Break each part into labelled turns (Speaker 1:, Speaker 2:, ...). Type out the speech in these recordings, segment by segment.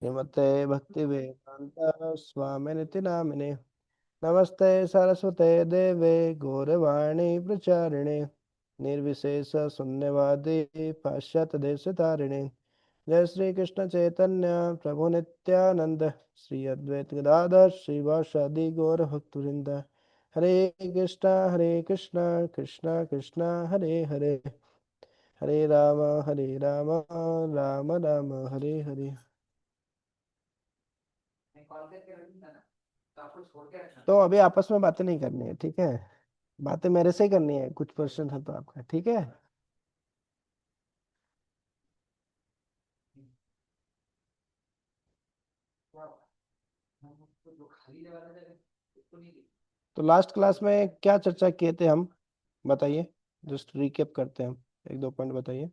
Speaker 1: श्रीमते भक्ति वेदांत स्वामी निति नामिने। नमस्ते सरस्वते देवे गौरवाणी प्रचारिणे। निर्विशेष शून्यवादी पाश्चात्य देश तारिणे। जय श्री कृष्ण चैतन्य प्रभु नित्यानंद श्री अद्वैत गदाधर श्रीवासादि गौर भक्तवृंद। हरे कृष्णा कृष्णा कृष्णा हरे हरे। हरे राम राम राम हरे हरे। तो अभी आपस में बातें नहीं करनी है, ठीक है? बातें मेरे से ही करनी है, कुछ क्वेश्चन है तो आपका, ठीक है? तो लास्ट क्लास में क्या चर्चा किए थे हम? बताइए, जस्ट रिकेप करते हैं हम। एक दो पॉइंट बताइए।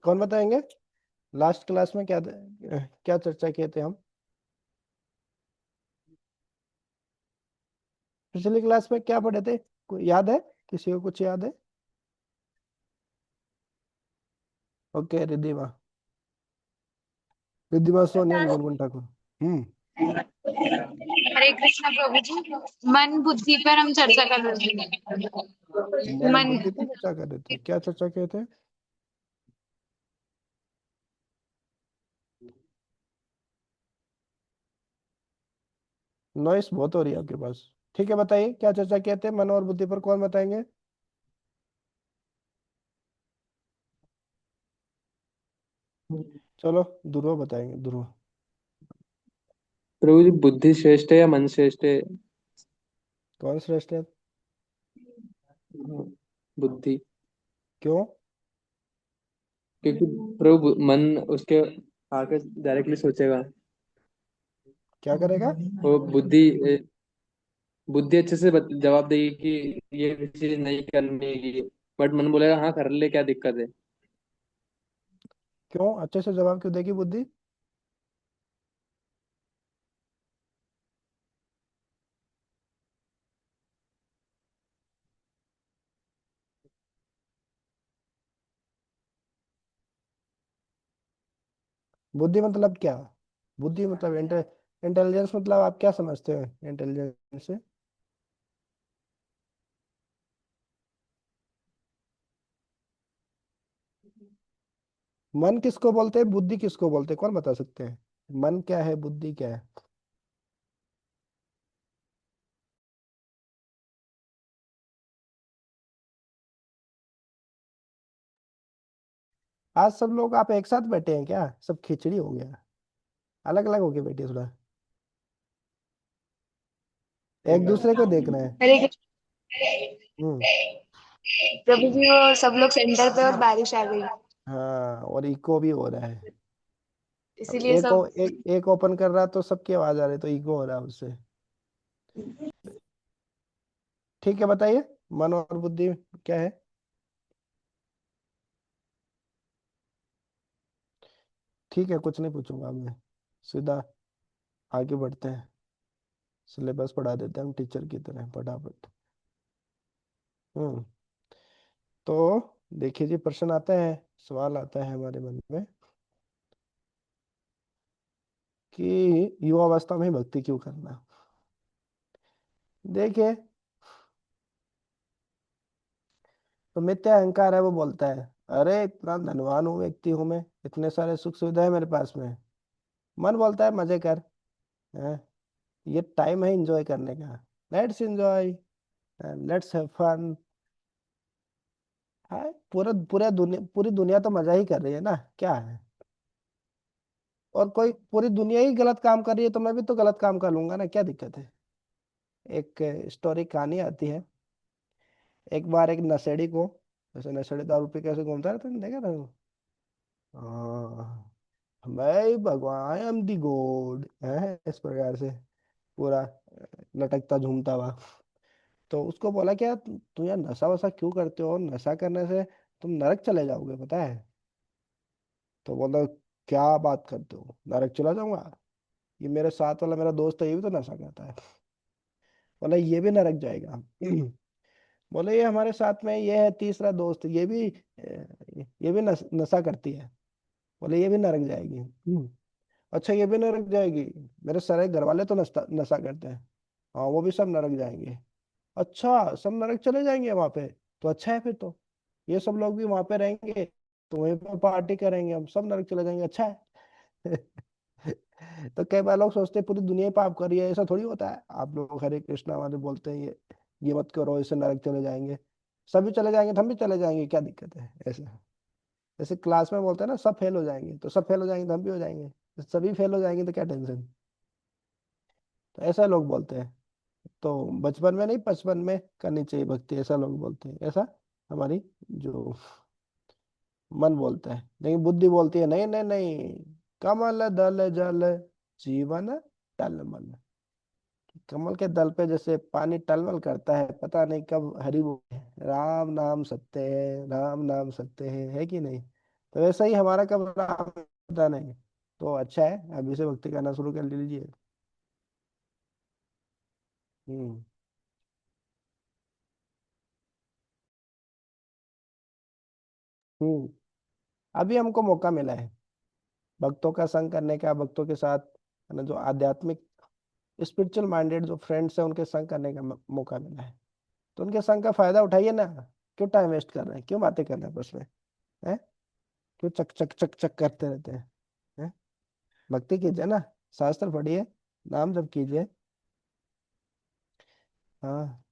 Speaker 1: कौन बताएंगे? लास्ट क्लास में क्या क्या चर्चा किए थे हम? पिछली क्लास में क्या पढ़े थे? याद है? किसी को कुछ याद है? ओके, रिद्धिमा। रिद्धिमा सोनियन गुनगुन ठाकुर। हम्म।
Speaker 2: हरे कृष्णा प्रभु जी। मन बुद्धि पर हम चर्चा कर रहे थे।
Speaker 1: मन और
Speaker 2: मन।
Speaker 1: बुद्धि पर चर्चा कर रहे थे। क्या चर्चा किए थे? नॉइस बहुत हो रही है आपके पास। ठीक है, बताइए क्या चर्चा किए थे मन और बुद्धि पर? कौन बताएंगे? चलो, ध्रुव बताएंगे, ध्रुव।
Speaker 3: प्रभु जी, बुद्धि श्रेष्ठ है या मन श्रेष्ठ है?
Speaker 1: कौन श्रेष्ठ है?
Speaker 3: बुद्धि।
Speaker 1: क्यों?
Speaker 3: क्योंकि प्रभु मन उसके आगे डायरेक्टली सोचेगा।
Speaker 1: क्या करेगा?
Speaker 3: वो बुद्धि अच्छे से जवाब देगी कि ये चीज नहीं करनी है, बट मन बोलेगा हाँ कर ले, क्या दिक्कत है।
Speaker 1: क्यों अच्छे से जवाब क्यों देगी बुद्धि? बुद्धि मतलब क्या? बुद्धि मतलब इंटेलिजेंस मतलब आप क्या समझते हो इंटेलिजेंस से? मन किसको बोलते हैं, बुद्धि किसको बोलते हैं? कौन बता सकते हैं? मन क्या है, बुद्धि क्या है? आज सब लोग आप एक साथ बैठे हैं क्या? सब खिचड़ी हो गया, अलग अलग होके बैठे थोड़ा। एक दूसरे को देख रहे हैं।
Speaker 2: हरे कृष्ण
Speaker 1: हम्म।
Speaker 2: प्रभु जी, वो सब लोग सेंटर पे और बारिश आ गई,
Speaker 1: हाँ, और इको भी हो रहा है। अब
Speaker 2: इसीलिए सब।
Speaker 1: एक ओपन कर रहा है तो सबकी आवाज आ रही है, तो इको हो रहा है उससे। ठीक है, बताइए मन और बुद्धि क्या है? ठीक है, कुछ नहीं पूछूंगा अब मैं, सीधा आगे बढ़ते हैं। सिलेबस पढ़ा देते हैं हम टीचर की तरह फटाफट। हम्म। तो देखिए जी, प्रश्न आता है, सवाल आता है हमारे मन में कि युवावस्था में भक्ति क्यों करना। देखिए, तो मिथ्या अहंकार है, वो बोलता है अरे इतना धनवान हूँ, व्यक्ति हूँ मैं, इतने सारे सुख सुविधा है मेरे पास में। मन बोलता है मजे कर, हैं? ये टाइम है एंजॉय करने का। Let's enjoy, let's have fun. हाँ, पूरी दुनिया तो मजा ही कर रही है ना, क्या है? और कोई पूरी दुनिया ही गलत काम कर रही है तो मैं भी तो गलत काम कर लूंगा ना, क्या दिक्कत है? एक स्टोरी कहानी आती है। एक बार एक नशेड़ी को, जैसे नशेड़ी दारू पी कैसे घूमता रहता है, देखा था वो? हाँ, मैं भगवान, आई एम दी गॉड है, इस प्रकार से पूरा लटकता झूमता हुआ। तो उसको बोला क्या, तुम यार नशा वशा क्यों करते हो, नशा करने से तुम नरक चले जाओगे पता है। तो बोला क्या बात करते हो, नरक चला जाऊंगा, ये मेरे साथ वाला मेरा दोस्त है ये भी तो नशा करता है। बोला ये भी नरक जाएगा। बोले ये हमारे साथ में ये है तीसरा दोस्त, ये भी नशा करती है। बोले ये भी नरक जाएगी। अच्छा ये भी नरक जाएगी, मेरे सारे घर वाले तो नशा नशा करते हैं, हाँ वो भी सब नरक जाएंगे। अच्छा सब नरक चले जाएंगे वहां पे, तो अच्छा है फिर तो, ये सब लोग भी वहां पे रहेंगे तो वहीं पे पार्टी करेंगे, हम सब नरक चले जाएंगे, अच्छा है। तो कई बार लोग सोचते हैं पूरी दुनिया ही पाप कर रही है, ऐसा थोड़ी होता है। आप लोग हरे कृष्णा वाले बोलते हैं ये मत करो इससे नरक चले जाएंगे, सभी चले जाएंगे तो हम भी चले जाएंगे, क्या दिक्कत है ऐसे। जैसे क्लास में बोलते हैं ना सब फेल हो जाएंगे, तो सब फेल हो जाएंगे तो हम भी हो जाएंगे, सभी फेल हो जाएंगे तो क्या टेंशन। तो ऐसा लोग बोलते हैं। तो बचपन में नहीं, बचपन में करनी चाहिए भक्ति, ऐसा लोग बोलते हैं, ऐसा हमारी जो मन बोलता है, लेकिन बुद्धि बोलती है नहीं नहीं नहीं, कमल दल जल जीवन टलमल। कमल के दल पे जैसे पानी टलमल करता है, पता नहीं कब हरि बोल, राम नाम सत्य है, राम नाम सत्य है कि नहीं। तो वैसा ही हमारा कब राम पता नहीं। तो अच्छा है अभी से भक्ति करना शुरू कर लीजिए। हम्म। हम्म। अभी हमको मौका मिला है भक्तों का संग करने का, भक्तों के साथ है ना, जो आध्यात्मिक स्पिरिचुअल माइंडेड जो फ्रेंड्स हैं उनके संग करने का मौका मिला है। तो उनके संग का फायदा उठाइए ना। क्यों टाइम वेस्ट कर रहे हैं, क्यों बातें कर रहे हैं बस में, हैं? क्यों चक चक चक चक करते रहते हैं, हैं? भक्ति कीजिए ना, शास्त्र पढ़िए, नाम जप कीजिए। हाँ।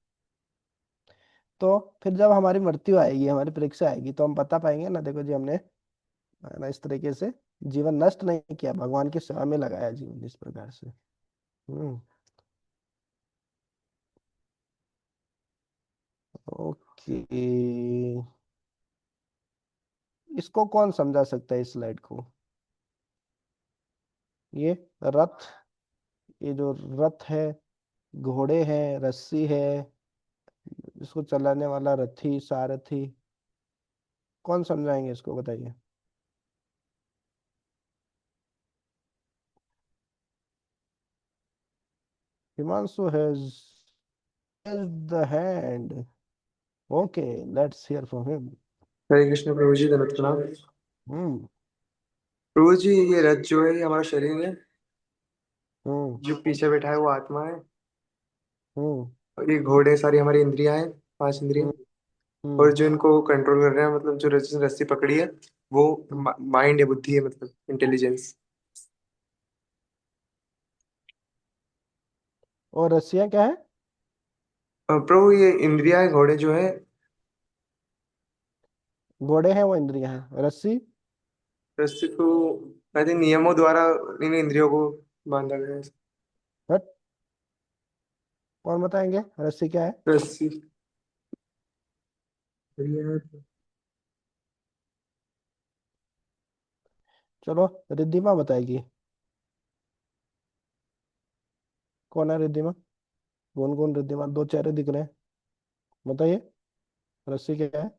Speaker 1: तो फिर जब हमारी मृत्यु आएगी, हमारी परीक्षा आएगी, तो हम बता पाएंगे ना, देखो जी हमने है ना इस तरीके से जीवन नष्ट नहीं किया, भगवान की सेवा में लगाया जीवन इस प्रकार से। हम्म। ओके, इसको कौन समझा सकता है इस स्लाइड को। ये रथ, ये जो रथ है, घोड़े हैं, रस्सी है, इसको चलाने वाला रथी सारथी, कौन समझाएंगे इसको बताइए। Himanshu has the hand. Okay, let's hear from him.
Speaker 4: Hare Krishna प्रभु जी, दंडवत प्रणाम।
Speaker 1: हम्म।
Speaker 4: प्रभु जी, ये रथ जो है ये हमारा शरीर है,
Speaker 1: हम्म।
Speaker 4: जो पीछे बैठा है वो आत्मा है,
Speaker 1: हम्म।
Speaker 4: और ये घोड़े सारी हमारी इंद्रियां हैं, पांच इंद्रियां।
Speaker 1: हम्म।
Speaker 4: और
Speaker 1: हम्म।
Speaker 4: जो इनको कंट्रोल कर रहे हैं, मतलब जो रस्सी रस्सी पकड़ी है वो
Speaker 1: हम्म।
Speaker 4: माइंड है, बुद्धि है, मतलब इंटेलिजेंस।
Speaker 1: और रस्सियाँ क्या है।
Speaker 4: प्रभु ये इंद्रियां है, घोड़े जो है।
Speaker 1: घोड़े हैं वो इंद्रियां हैं, रस्सी।
Speaker 4: रस्सी को आई थिंक नियमों द्वारा इन इंद्रियों को बांधा गया है।
Speaker 1: हट, कौन बताएंगे रस्सी क्या है।
Speaker 4: रस्सी
Speaker 1: चलो रिद्धिमा बताएगी। कौन है रिद्धिमा, कौन कौन रिद्धिमा, दो चेहरे दिख रहे हैं, बताइए रस्सी क्या है।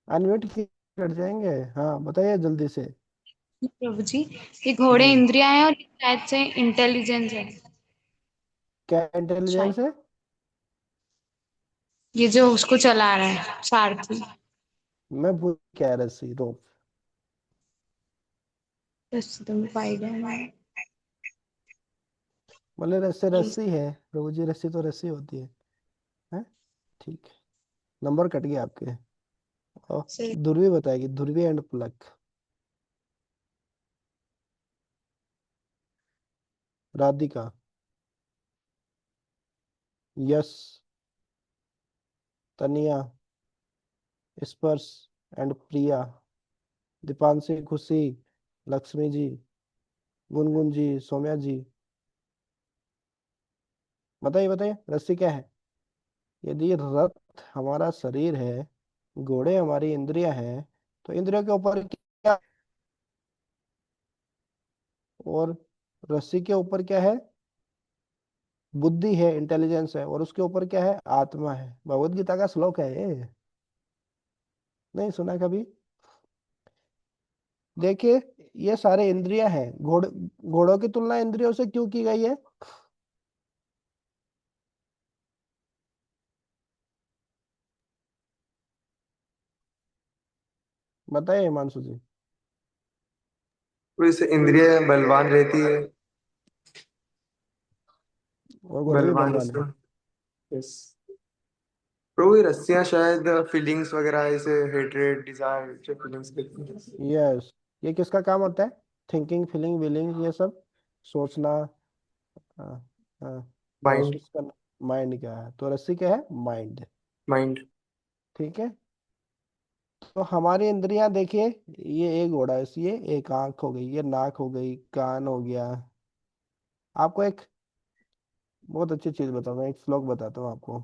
Speaker 1: अनम्यूट की कट जाएंगे, हाँ बताइए जल्दी से।
Speaker 2: प्रभु जी, ये घोड़े
Speaker 1: हम्म।
Speaker 2: इंद्रियां हैं और ये शायद से इंटेलिजेंस है।
Speaker 1: क्या
Speaker 2: शायद
Speaker 1: इंटेलिजेंस है।
Speaker 2: ये जो उसको चला रहा है सारथी।
Speaker 1: मैं भूल क्या है, रस्सी रोप।
Speaker 2: बस तुम पाई गए।
Speaker 1: मतलब रस्सी रस्सी है प्रभु जी, रस्सी तो रस्सी होती है। ठीक है, नंबर कट गया आपके। और ध्रुवी बताएगी, Dhruvi and Palak. Radhika. Yes. Tania. Sparsh and प्रिया। दीपांशी, खुशी, लक्ष्मी जी, गुनगुन जी, सौम्या जी। बताइए बताइए रस्सी क्या है। यदि रथ हमारा शरीर है, घोड़े हमारी इंद्रियां हैं, तो इंद्रियों के ऊपर क्या। और रस्सी के ऊपर क्या है? बुद्धि है, इंटेलिजेंस है, और उसके ऊपर क्या है? आत्मा है। भगवत गीता का श्लोक है ये, नहीं सुना कभी? देखिए, ये सारे इंद्रियां हैं। घोड़ों की तुलना इंद्रियों से क्यों की गई है? बताइए हिमांशु जी।
Speaker 4: तो इससे इंद्रिय बलवान रहती है।
Speaker 1: और घोड़े भी
Speaker 4: बलवान
Speaker 1: बलवान
Speaker 4: इससे।
Speaker 1: है।
Speaker 4: यस। प्रभु ये रस्सियां शायद फीलिंग्स वगैरह, ऐसे हेट्रेड डिजायर जो फीलिंग्स देती हैं।
Speaker 1: यस। ये किसका काम होता है? थिंकिंग, फीलिंग, विलिंग, ये सब सोचना। हाँ, हाँ,
Speaker 4: माइंड।
Speaker 1: महसूस करना। माइंड क्या है? तो रस्सी क्या है? माइंड।
Speaker 4: माइंड।
Speaker 1: ठीक है। तो हमारी इंद्रियां देखिए, ये एक घोड़ा है, ये एक आंख हो गई, ये नाक हो गई, कान हो गया। आपको एक बहुत अच्छी चीज बताऊंगा, एक श्लोक बताता हूँ आपको।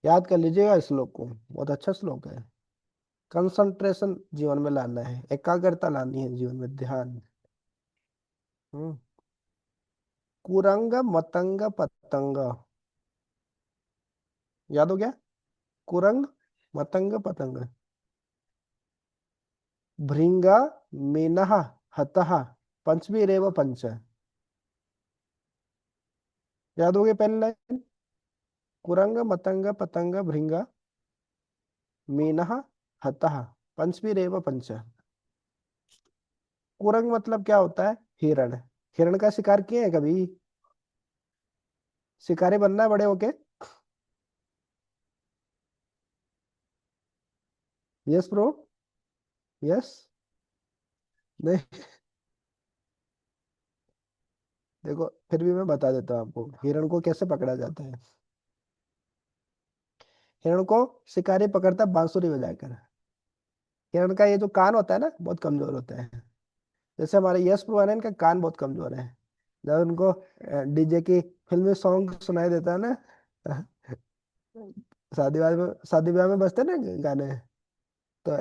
Speaker 1: याद कर लीजिएगा इस श्लोक को, बहुत अच्छा श्लोक है। कंसंट्रेशन जीवन में लाना है, एकाग्रता लानी है जीवन में, ध्यान। हम्म। कुरंग मतंग पतंग। याद हो गया? कुरंग, मतंग, पतंग। भृंगा, मीनः, हतः, पंचमी पंच। याद हो गया पहली लाइन? कुरंग, मतंग, पतंग, भृंगा, मीनः, हतः, पंचमी पंच। कुरंग मतलब क्या होता है? हिरण। हिरण का शिकार किए हैं कभी? शिकारी बनना है बड़े होके? Yes bro. यस। नहीं। देखो, फिर भी मैं बता देता हूँ आपको हिरण को कैसे पकड़ा जाता है। हिरण को शिकारी पकड़ता है बांसुरी बजाकर। हिरण का ये जो कान होता है ना, बहुत कमजोर होता है। जैसे हमारे यश प्रो है ना, इनका कान बहुत कमजोर है। जब उनको डीजे की फिल्मी सॉन्ग सुनाई देता है ना, शादी ब्याह में बजते हैं ना गाने, तो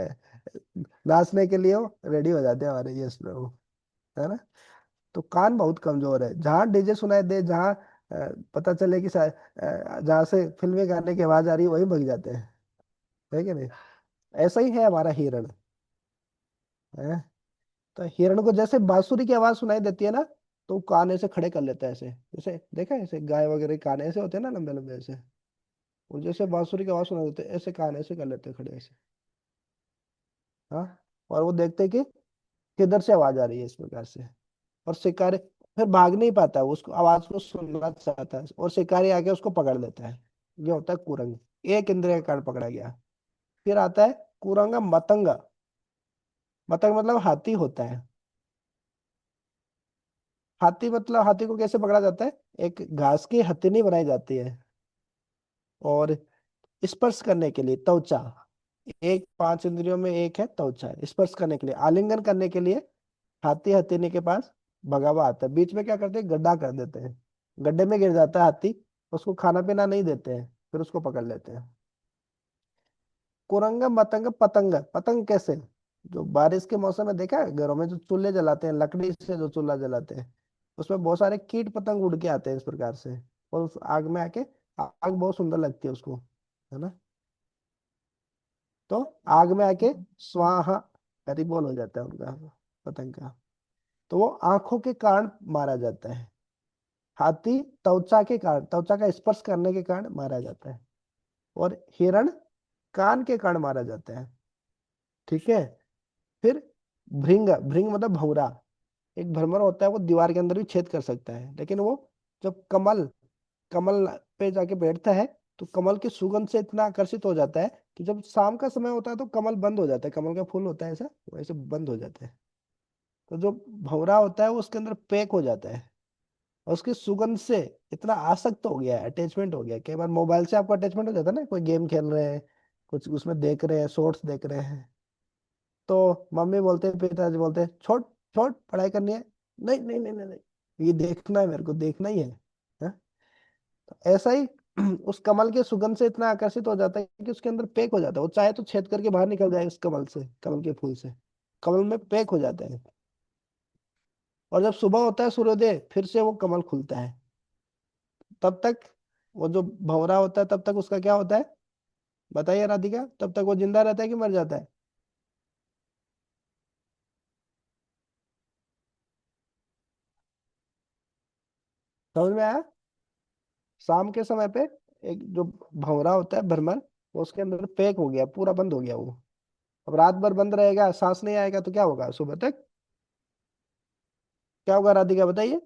Speaker 1: नाचने के लिए वो रेडी हो जाते हैं हमारे यश प्रभु, है ना। तो कान बहुत कमजोर है, जहाँ डीजे सुनाई दे, जहाँ पता चले कि जहाँ से फिल्मी गाने की आवाज आ रही है, वहीं भग जाते हैं। है कि नहीं? ऐसा ही है हमारा हिरण है। तो हिरण को जैसे बांसुरी की आवाज सुनाई देती है ना, तो वो कान ऐसे खड़े कर लेता है ऐसे, जैसे देखा है ऐसे गाय वगैरह के कान ऐसे होते हैं ना, लंबे लंबे ऐसे। और जैसे बांसुरी की आवाज सुनाई देते हैं, ऐसे कान ऐसे कर लेते हैं खड़े ऐसे। हाँ। और वो देखते हैं कि किधर से आवाज आ रही है, इस प्रकार से। और शिकारी फिर भाग नहीं पाता, वो उसको आवाज को सुनना चाहता है, और शिकारी आके उसको पकड़ लेता है। ये होता है कुरंग। एक इंद्रिय के कारण पकड़ा गया। फिर आता है कुरंग मतंग। मतंग मतलब हाथी होता है। हाथी मतलब, हाथी को कैसे पकड़ा जाता है? एक घास की हथेली बनाई जाती है, और स्पर्श करने के लिए त्वचा। एक पांच इंद्रियों में एक है त्वचा, स्पर्श करने के लिए, आलिंगन करने के लिए हाथी हथेली के पास भगा हुआ आता है। बीच में क्या करते हैं? गड्ढा कर देते हैं। गड्ढे में गिर जाता है हाथी, उसको खाना पीना नहीं देते हैं, फिर उसको पकड़ लेते हैं। कुरंग मतंग पतंग। पतंग कैसे? जो बारिश के मौसम में देखा है, घरों में जो चूल्हे जलाते हैं, लकड़ी से जो चूल्हा जलाते हैं, उसमें बहुत सारे कीट पतंग उड़ के आते हैं इस प्रकार से, और उस आग में आके, आग बहुत सुंदर लगती है उसको, है ना। तो आग में आके स्वाहा बोल हो जाता है उनका, पतंग का। तो वो आंखों के कारण मारा जाता है। हाथी त्वचा के कारण, त्वचा का स्पर्श करने के कारण मारा जाता है। और हिरण कान के कारण मारा जाता है। ठीक है। फिर भृंग। भृंग मतलब भंवरा। एक भ्रमर होता है, वो दीवार के अंदर भी छेद कर सकता है, लेकिन वो जब कमल कमल पे जाके बैठता है, तो कमल की सुगंध से इतना आकर्षित हो जाता है कि जब शाम का समय होता है तो कमल बंद हो जाता है, कमल का फूल होता है ऐसा, वो ऐसे बंद हो जाता है। तो जो भंवरा होता है वो उसके अंदर पैक हो जाता है, और उसकी सुगंध से इतना आसक्त हो गया है, अटैचमेंट हो गया। कई बार मोबाइल से आपको अटैचमेंट हो जाता है ना, कोई गेम खेल रहे हैं, कुछ उसमें देख रहे हैं, शॉर्ट्स देख रहे हैं, तो मम्मी बोलते हैं, पिताजी बोलते हैं, छोड़ छोड़, पढ़ाई करनी है। नहीं नहीं नहीं नहीं नहीं, ये देखना है, मेरे को देखना ही है। हाँ? तो ऐसा ही उस कमल के सुगंध से इतना आकर्षित हो जाता है कि उसके अंदर पैक हो जाता है। वो चाहे तो छेद करके बाहर निकल जाए, उस कमल से, कमल के फूल से, कमल में पैक हो जाता है। और जब सुबह होता है सूर्योदय, फिर से वो कमल खुलता है। तब तक वो जो भंवरा होता है, तब तक उसका क्या होता है? बताइए राधिका, तब तक वो जिंदा रहता है कि मर जाता है? समझ में आया? शाम के समय पे एक जो भंवरा होता है, भ्रमर, वो उसके अंदर पैक हो गया, पूरा बंद हो गया वो। अब रात भर बंद रहेगा, सांस नहीं आएगा, तो क्या होगा सुबह तक? क्या होगा राधिका, बताइए।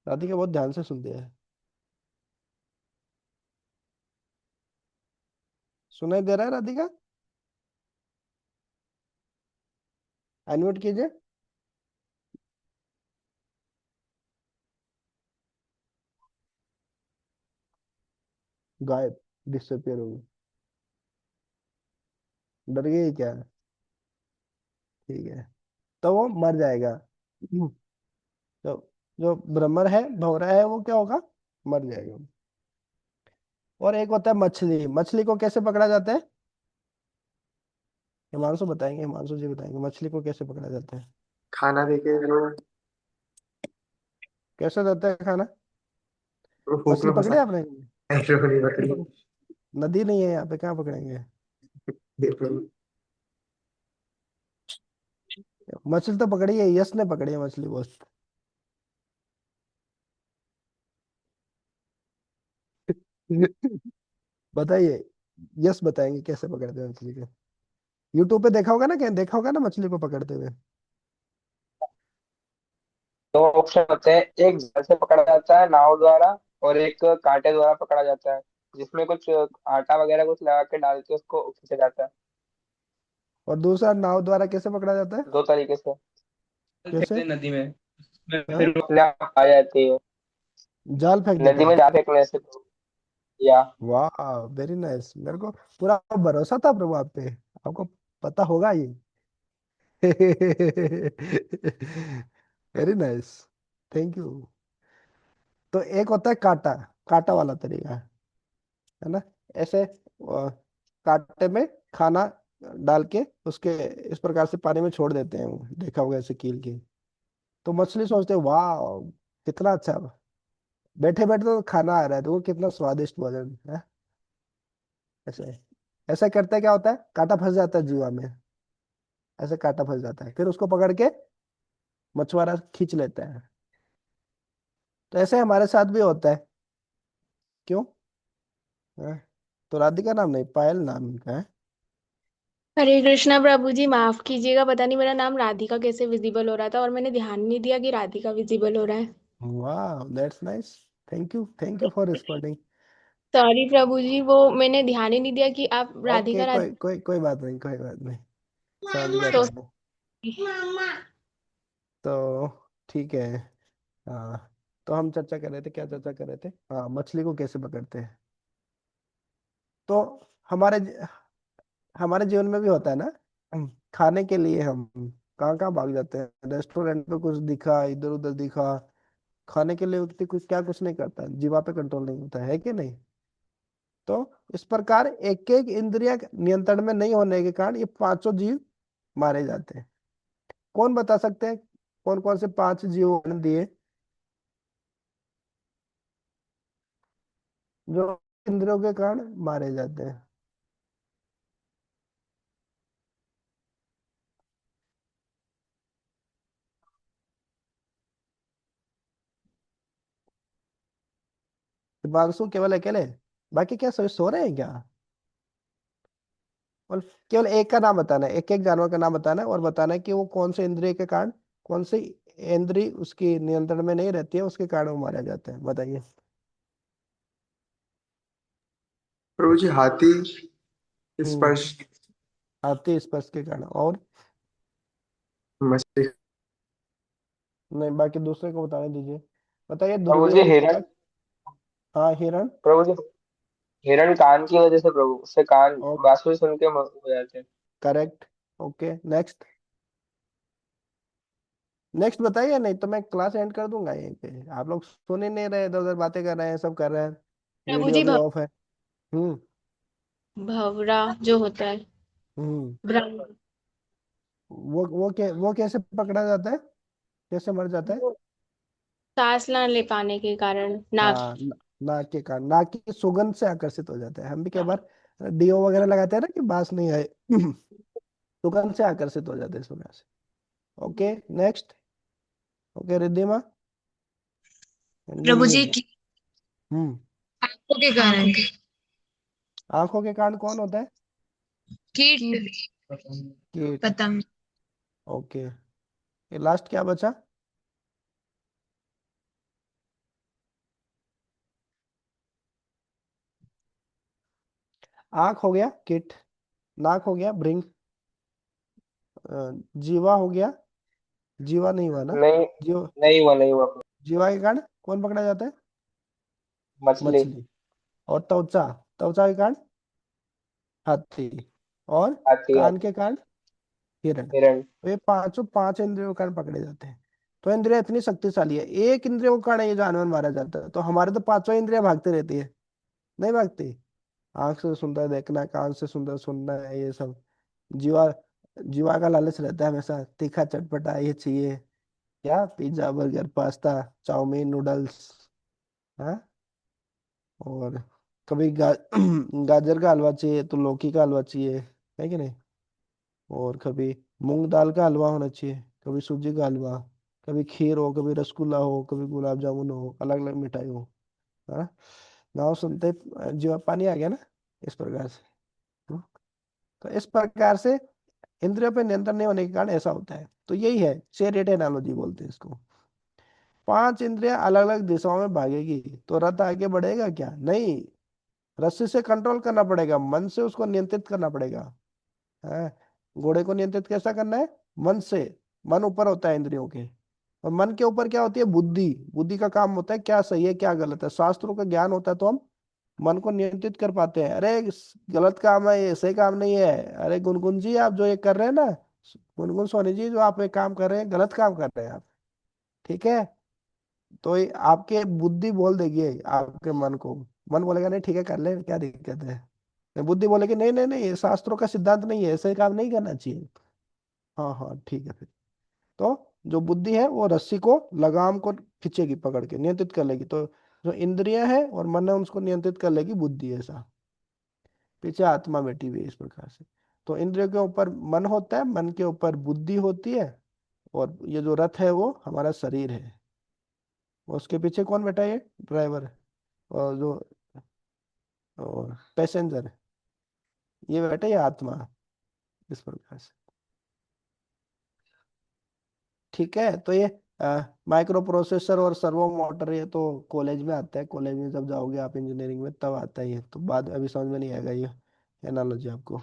Speaker 1: राधिका बहुत ध्यान से सुनती है। सुनाई दे रहा है राधिका? अनम्यूट कीजिए। गायब, डिसअपियर हो गई। डर गई क्या? ठीक है, तो वो मर जाएगा। तो जो भ्रमर है, भंवरा है, वो क्या होगा? मर जाएगा। और एक होता है मछली। मछली को कैसे पकड़ा जाता है? हिमांशु बताएंगे, हिमांशु जी बताएंगे मछली को कैसे पकड़ा जाता है।
Speaker 4: खाना देके वो
Speaker 1: कैसे देता है खाना?
Speaker 4: हुक
Speaker 1: मछली
Speaker 4: में फंसा
Speaker 1: पकड़े आपने?
Speaker 4: ऐसे वाली
Speaker 1: नहीं
Speaker 4: बकरी।
Speaker 1: पकड़, नदी नहीं है यहाँ पे, कहाँ पकड़ेंगे?
Speaker 4: हे प्रभु।
Speaker 1: मछली तो पकड़ी है, यश ने पकड़ी है मछली बहुत। बताइए, यस बताएंगे कैसे पकड़ते हैं मछली को। यूट्यूब पे देखा होगा ना, क्या देखा होगा ना मछली को पकड़ते हुए?
Speaker 5: दो ऑप्शन होते हैं, एक जाल से पकड़ा जाता है नाव द्वारा, और एक कांटे द्वारा पकड़ा जाता है, जिसमें कुछ आटा वगैरह कुछ लगा के डाल के उसको खींचा जाता है।
Speaker 1: और दूसरा, नाव द्वारा कैसे पकड़ा जाता है?
Speaker 5: दो तरीके से।
Speaker 1: कैसे?
Speaker 3: फेंकते हैं नदी में, उसमें
Speaker 1: हाँ,
Speaker 3: फिर
Speaker 5: वो अपने आप आ जाती है।
Speaker 1: जाल फेंक देते
Speaker 5: नदी में
Speaker 1: हैं?
Speaker 5: जा फेंकने से तो, या
Speaker 1: वाह, वेरी नाइस। मेरे को पूरा भरोसा था प्रभु आप पे, आपको पता होगा ये। Very nice, thank you. तो एक होता है काटा, काटा वाला तरीका, है ना? ऐसे कांटे में खाना डाल के उसके इस प्रकार से पानी में छोड़ देते हैं वो, देखा होगा ऐसे कील के। तो मछली सोचते हैं, वाह कितना अच्छा, बैठे बैठे तो खाना आ रहा है, तो वो कितना स्वादिष्ट भोजन है। ऐसे ऐसा करते क्या होता है, कांटा फंस जाता है जीवा में। ऐसे कांटा फंस जाता है, फिर उसको पकड़ के मछुआरा खींच लेता है। तो ऐसे हमारे साथ भी होता है। क्यों? हाँ? तो राधिका नाम नहीं, पायल नाम का है।
Speaker 6: हरे कृष्णा प्रभु जी, माफ कीजिएगा, पता नहीं मेरा नाम राधिका कैसे विजिबल हो रहा था और मैंने ध्यान नहीं दिया कि राधिका विजिबल हो रहा है।
Speaker 1: वाह, that's nice. Thank you for responding.
Speaker 6: Sorry प्रभु जी, वो मैंने ध्यान ही नहीं दिया कि आप
Speaker 1: ओके,
Speaker 6: राधिका
Speaker 1: कोई बात नहीं, कोई बात नहीं, समझ गया
Speaker 6: तो
Speaker 1: था मैं। तो ठीक है। हाँ, तो हम चर्चा कर रहे थे, क्या चर्चा कर रहे थे? हाँ, मछली को कैसे पकड़ते हैं। तो हमारे हमारे जीवन में भी होता है ना, खाने के लिए हम कहाँ कहाँ भाग जाते हैं। रेस्टोरेंट पे कुछ दिखा, इधर उधर दिखा, खाने के लिए व्यक्ति कुछ नहीं करता, जीवा पे कंट्रोल नहीं होता है कि नहीं? तो इस प्रकार एक एक इंद्रिय नियंत्रण में नहीं होने के कारण ये पांचों जीव मारे जाते हैं। कौन बता सकते हैं कौन कौन से पांच जीव वर्णन दिए जो इंद्रियों के कारण मारे जाते हैं? दिपांशु केवल अकेले? बाकी क्या सो रहे हैं क्या? और केवल एक का नाम बताना है, एक एक जानवर का नाम बताना है, और बताना है कि वो कौन से इंद्रिय के कारण, कौन सी इंद्रिय उसकी नियंत्रण में नहीं रहती है, उसके कारण वो मारा जाता है। बताइए।
Speaker 4: प्रभु जी, हाथी
Speaker 1: हम्म,
Speaker 4: स्पर्श।
Speaker 1: हाथी स्पर्श के कारण, और
Speaker 4: मछली।
Speaker 1: नहीं, बाकी दूसरे को बताने दीजिए। बताइए,
Speaker 5: प्रभु जी
Speaker 1: दुर्योधन
Speaker 5: हिरण।
Speaker 1: का। हाँ, हिरण।
Speaker 5: प्रभु जी हिरण कान की वजह से, प्रभु उससे कान
Speaker 1: और
Speaker 5: बांसुरी सुन के हो जाते हैं।
Speaker 1: करेक्ट। Okay, next. नेक्स्ट बताइए, नहीं तो मैं क्लास एंड कर दूंगा यहीं पे। आप लोग सुन ही नहीं रहे, इधर उधर बातें कर रहे हैं, सब कर रहे हैं,
Speaker 6: प्रभु
Speaker 1: वीडियो
Speaker 6: जी
Speaker 1: भी ऑफ है। हम्म।
Speaker 6: भवरा जो होता है,
Speaker 1: हम्म।
Speaker 6: ब्रह्म।
Speaker 1: वो कैसे पकड़ा जाता है? कैसे मर जाता है?
Speaker 6: सांस ना ले पाने के कारण, नाक।
Speaker 1: हाँ, नाक के कारण, नाक की सुगंध से आकर्षित हो जाता है। हम भी कई बार डीओ वगैरह लगाते हैं ना कि बास नहीं आए, सुगंध से आकर्षित हो जाते हैं इस वजह से। Okay, next. ओके रिद्धिमा,
Speaker 2: प्रभु
Speaker 1: गुनगुन।
Speaker 2: जी
Speaker 1: हम्म।
Speaker 2: आंखों के कारण।
Speaker 1: आंखों के कारण कौन होता है?
Speaker 2: कीट।
Speaker 1: कीट।
Speaker 2: पतंग।
Speaker 1: ओके, ये लास्ट क्या बचा? आंख हो गया कीट, नाक हो गया भृंग, जीवा हो गया, जीवा नहीं हुआ ना?
Speaker 5: नहीं,
Speaker 1: जीव
Speaker 5: नहीं हुआ।
Speaker 1: जीवा के कारण कौन पकड़ा जाता है?
Speaker 5: मछली।
Speaker 1: मछली। और त्वचा, त्वचा के कारण हाथी। और
Speaker 5: हाथी।
Speaker 1: कान के कारण हिरण।
Speaker 5: हिरण।
Speaker 1: तो ये पांचों पांच इंद्रियों के कारण पकड़े जाते हैं। तो इंद्रिया इतनी शक्तिशाली है, एक इंद्रियों के कारण ये जानवर मारा जाता है। तो हमारे तो पांचों इंद्रियां भागती रहती है, नहीं भागती? आंख से सुंदर देखना, कान से सुंदर सुनना है, ये सब। जीवा, जीवा का लालच रहता है हमेशा, तीखा चटपटा ये चाहिए। क्या, pizza burger pasta chow mein noodles. हाँ। और कभी गाजर का हलवा चाहिए तो लौकी का हलवा चाहिए, है कि नहीं? और कभी मूंग दाल का हलवा होना चाहिए, कभी सूजी का हलवा, कभी खीर हो, कभी रसगुल्ला हो, कभी गुलाब जामुन हो, अलग अलग मिठाई हो। है ना? नाम सुनते जीवा पानी आ गया ना, इस प्रकार से। हम्म। तो इस प्रकार से इंद्रियों पे नियंत्रण नहीं होने के कारण ऐसा होता है। तो यही है, चैरियट एनालॉजी बोलते हैं इसको। पांच इंद्रियां अलग अलग दिशाओं में भागेगी तो रथ आगे बढ़ेगा क्या? नहीं, रस्सी से कंट्रोल करना पड़ेगा, मन से उसको नियंत्रित करना पड़ेगा। है, घोड़े को नियंत्रित कैसा करना है? मन से। मन ऊपर होता है इंद्रियों के। और मन के ऊपर क्या होती है? बुद्धि। बुद्धि का काम होता है क्या सही है क्या गलत है, शास्त्रों का ज्ञान होता है तो हम मन को नियंत्रित कर पाते हैं। अरे गलत काम है ये, सही काम नहीं है। अरे गुनगुन जी, आप जो ये कर रहे हैं ना, गुनगुन सोनी जी, जो आप एक काम कर रहे हैं, गलत काम कर रहे हैं आप। ठीक है? तो ये आपके बुद्धि बोल देगी आपके मन को। मन बोलेगा नहीं ठीक है कर ले, क्या दिक्कत है? बुद्धि बोलेगी नहीं नहीं नहीं, ये शास्त्रों का सिद्धांत नहीं है, ऐसे काम नहीं करना चाहिए। हाँ हाँ ठीक है फिर। तो जो बुद्धि है वो रस्सी को, लगाम को खींचेगी, पकड़ के नियंत्रित कर लेगी। तो जो इंद्रियां है और मन है उसको नियंत्रित कर लेगी बुद्धि, ऐसा। पीछे आत्मा बैठी हुई है इस प्रकार से। तो इंद्रियों के ऊपर मन होता है, मन के ऊपर बुद्धि होती है, और ये जो रथ है वो हमारा शरीर है। और उसके पीछे कौन बैठा है? ड्राइवर। और जो और पैसेंजर, ये बैठा है आत्मा, इस प्रकार से। ठीक है? तो ये माइक्रो प्रोसेसर और सर्वो मोटर, ये तो कॉलेज में आता है। कॉलेज में जब जाओगे आप इंजीनियरिंग में तब आता है ये, तो बाद अभी समझ में नहीं आएगा ये एनालॉजी आपको।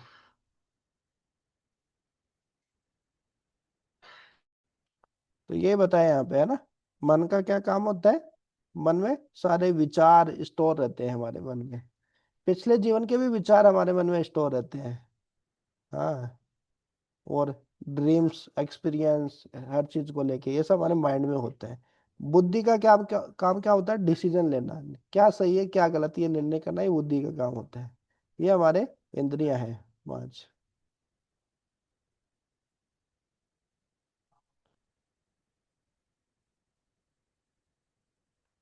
Speaker 1: तो ये बताया यहाँ पे, है ना? मन का क्या काम होता है? मन में सारे विचार स्टोर रहते हैं हमारे मन में। पिछले जीवन के भी विचार हमारे मन में स्टोर रहते हैं। हाँ। और ड्रीम्स एक्सपीरियंस हर चीज को लेके ये सब हमारे माइंड में होता है। बुद्धि का काम क्या होता है? डिसीजन लेना, क्या सही है क्या गलत है, ये निर्णय करना ही बुद्धि का काम होता है। ये हमारे इंद्रियां हैं पांच।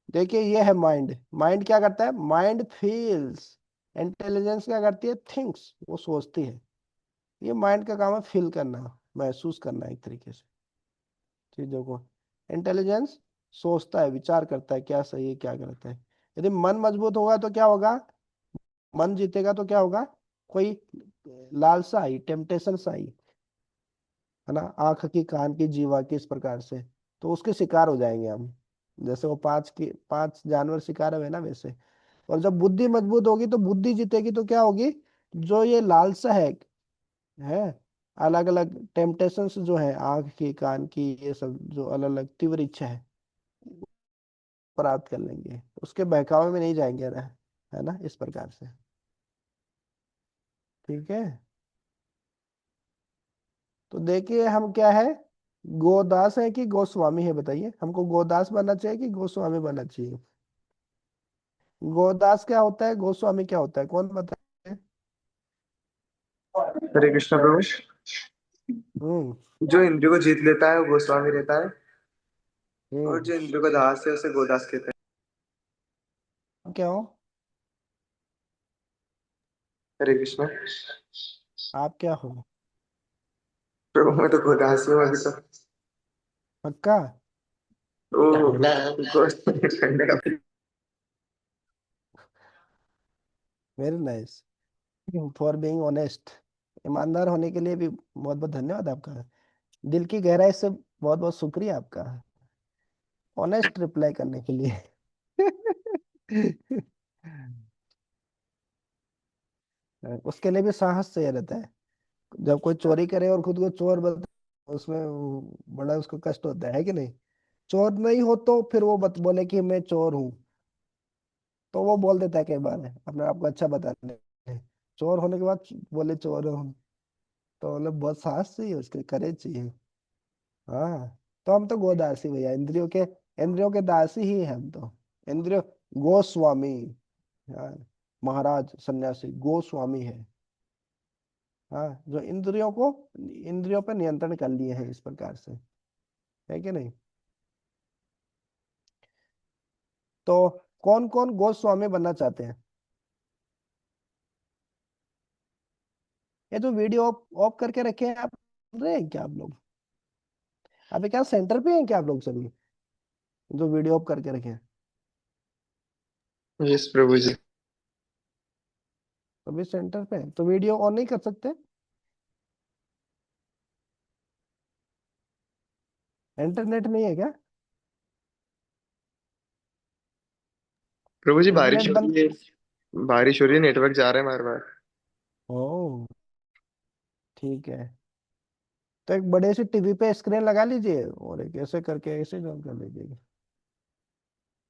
Speaker 1: देखिए ये है माइंड। माइंड क्या करता है? Mind feels. इंटेलिजेंस क्या करती है? थिंक्स, वो सोचती है। ये माइंड का काम है, फील करना, महसूस करना एक तरीके से चीजों को। इंटेलिजेंस सोचता है, विचार करता है क्या सही है क्या गलत है। यदि मन मजबूत होगा तो क्या होगा? मन जीतेगा तो क्या होगा? कोई लालसा आई, टेम्पटेशन आई, है ना, आंख की कान की जीवा की, इस प्रकार से, तो उसके शिकार हो जाएंगे हम। जैसे वो पांच जानवर शिकार हुए ना, वैसे। और जब बुद्धि मजबूत होगी तो बुद्धि जीतेगी तो क्या होगी? जो ये लालसा है अलग अलग टेम्पटेशंस जो है, आंख की कान की, ये सब जो अलग अलग तीव्र इच्छा है, प्राप्त कर लेंगे, उसके बहकावे में नहीं जाएंगे है ना, इस प्रकार से। ठीक है? तो देखिए हम क्या है, गोदास है कि गोस्वामी है? बताइए, हमको गोदास बनना चाहिए कि गोस्वामी बनना चाहिए? गोदास क्या होता है, गोस्वामी क्या होता है, कौन बताए?
Speaker 4: हरे कृष्ण प्रभु।
Speaker 1: हम्म।
Speaker 4: जो इंद्रियों को जीत लेता है वो गोस्वामी रहता है। और
Speaker 1: हम्म।
Speaker 4: जो इंद्र को दास है उसे गोदास कहते
Speaker 1: क्या हो?
Speaker 4: हैं। हरे कृष्ण।
Speaker 1: आप क्या हो?
Speaker 4: प्रभु मैं तो गोदास हूँ अभी तो।
Speaker 1: पक्का?
Speaker 4: ओ ठंडा।
Speaker 1: Very nice for being honest. ईमानदार होने के लिए भी बहुत बहुत धन्यवाद आपका। दिल की गहराई से बहुत बहुत शुक्रिया आपका ऑनेस्ट रिप्लाई करने के लिए। उसके लिए भी साहस चाहिए रहता है। जब कोई चोरी करे और खुद को चोर बताए, उसमें बड़ा उसको कष्ट होता है कि नहीं? चोर नहीं हो तो फिर वो बोले कि मैं चोर हूँ, तो वो बोल देता है कई बार अपने आप को अच्छा बताने। चोर होने के बाद बोले चोर हूँ, तो मतलब बहुत साहस चाहिए, उसके करेज चाहिए। हाँ। तो हम तो गोदासी भैया, इंद्रियों के दासी ही हैं हम तो। इंद्रियो गोस्वामी। हाँ। महाराज सन्यासी गोस्वामी है। हाँ, जो इंद्रियों पर नियंत्रण कर लिए हैं इस प्रकार से, है कि नहीं? तो कौन कौन गोस्वामी बनना चाहते हैं? ये जो वीडियो ऑफ ऑफ करके रखे हैं, आप सुन रहे हैं क्या आप लोग? अभी क्या सेंटर पे हैं क्या आप लोग सभी, जो वीडियो ऑफ करके रखे हैं?
Speaker 4: यस प्रभु जी।
Speaker 1: अभी सेंटर पे हैं तो वीडियो ऑन नहीं कर सकते? इंटरनेट नहीं है क्या?
Speaker 4: प्रभु जी बारिश
Speaker 1: इंटरनेट
Speaker 4: हो
Speaker 1: बंद।
Speaker 4: रही है। बारिश हो रही है, नेटवर्क जा रहा है बार बार।
Speaker 1: ओ, ठीक है। तो एक बड़े से टीवी पे स्क्रीन लगा लीजिए और एक ऐसे करके ऐसे जॉइन कर लीजिएगा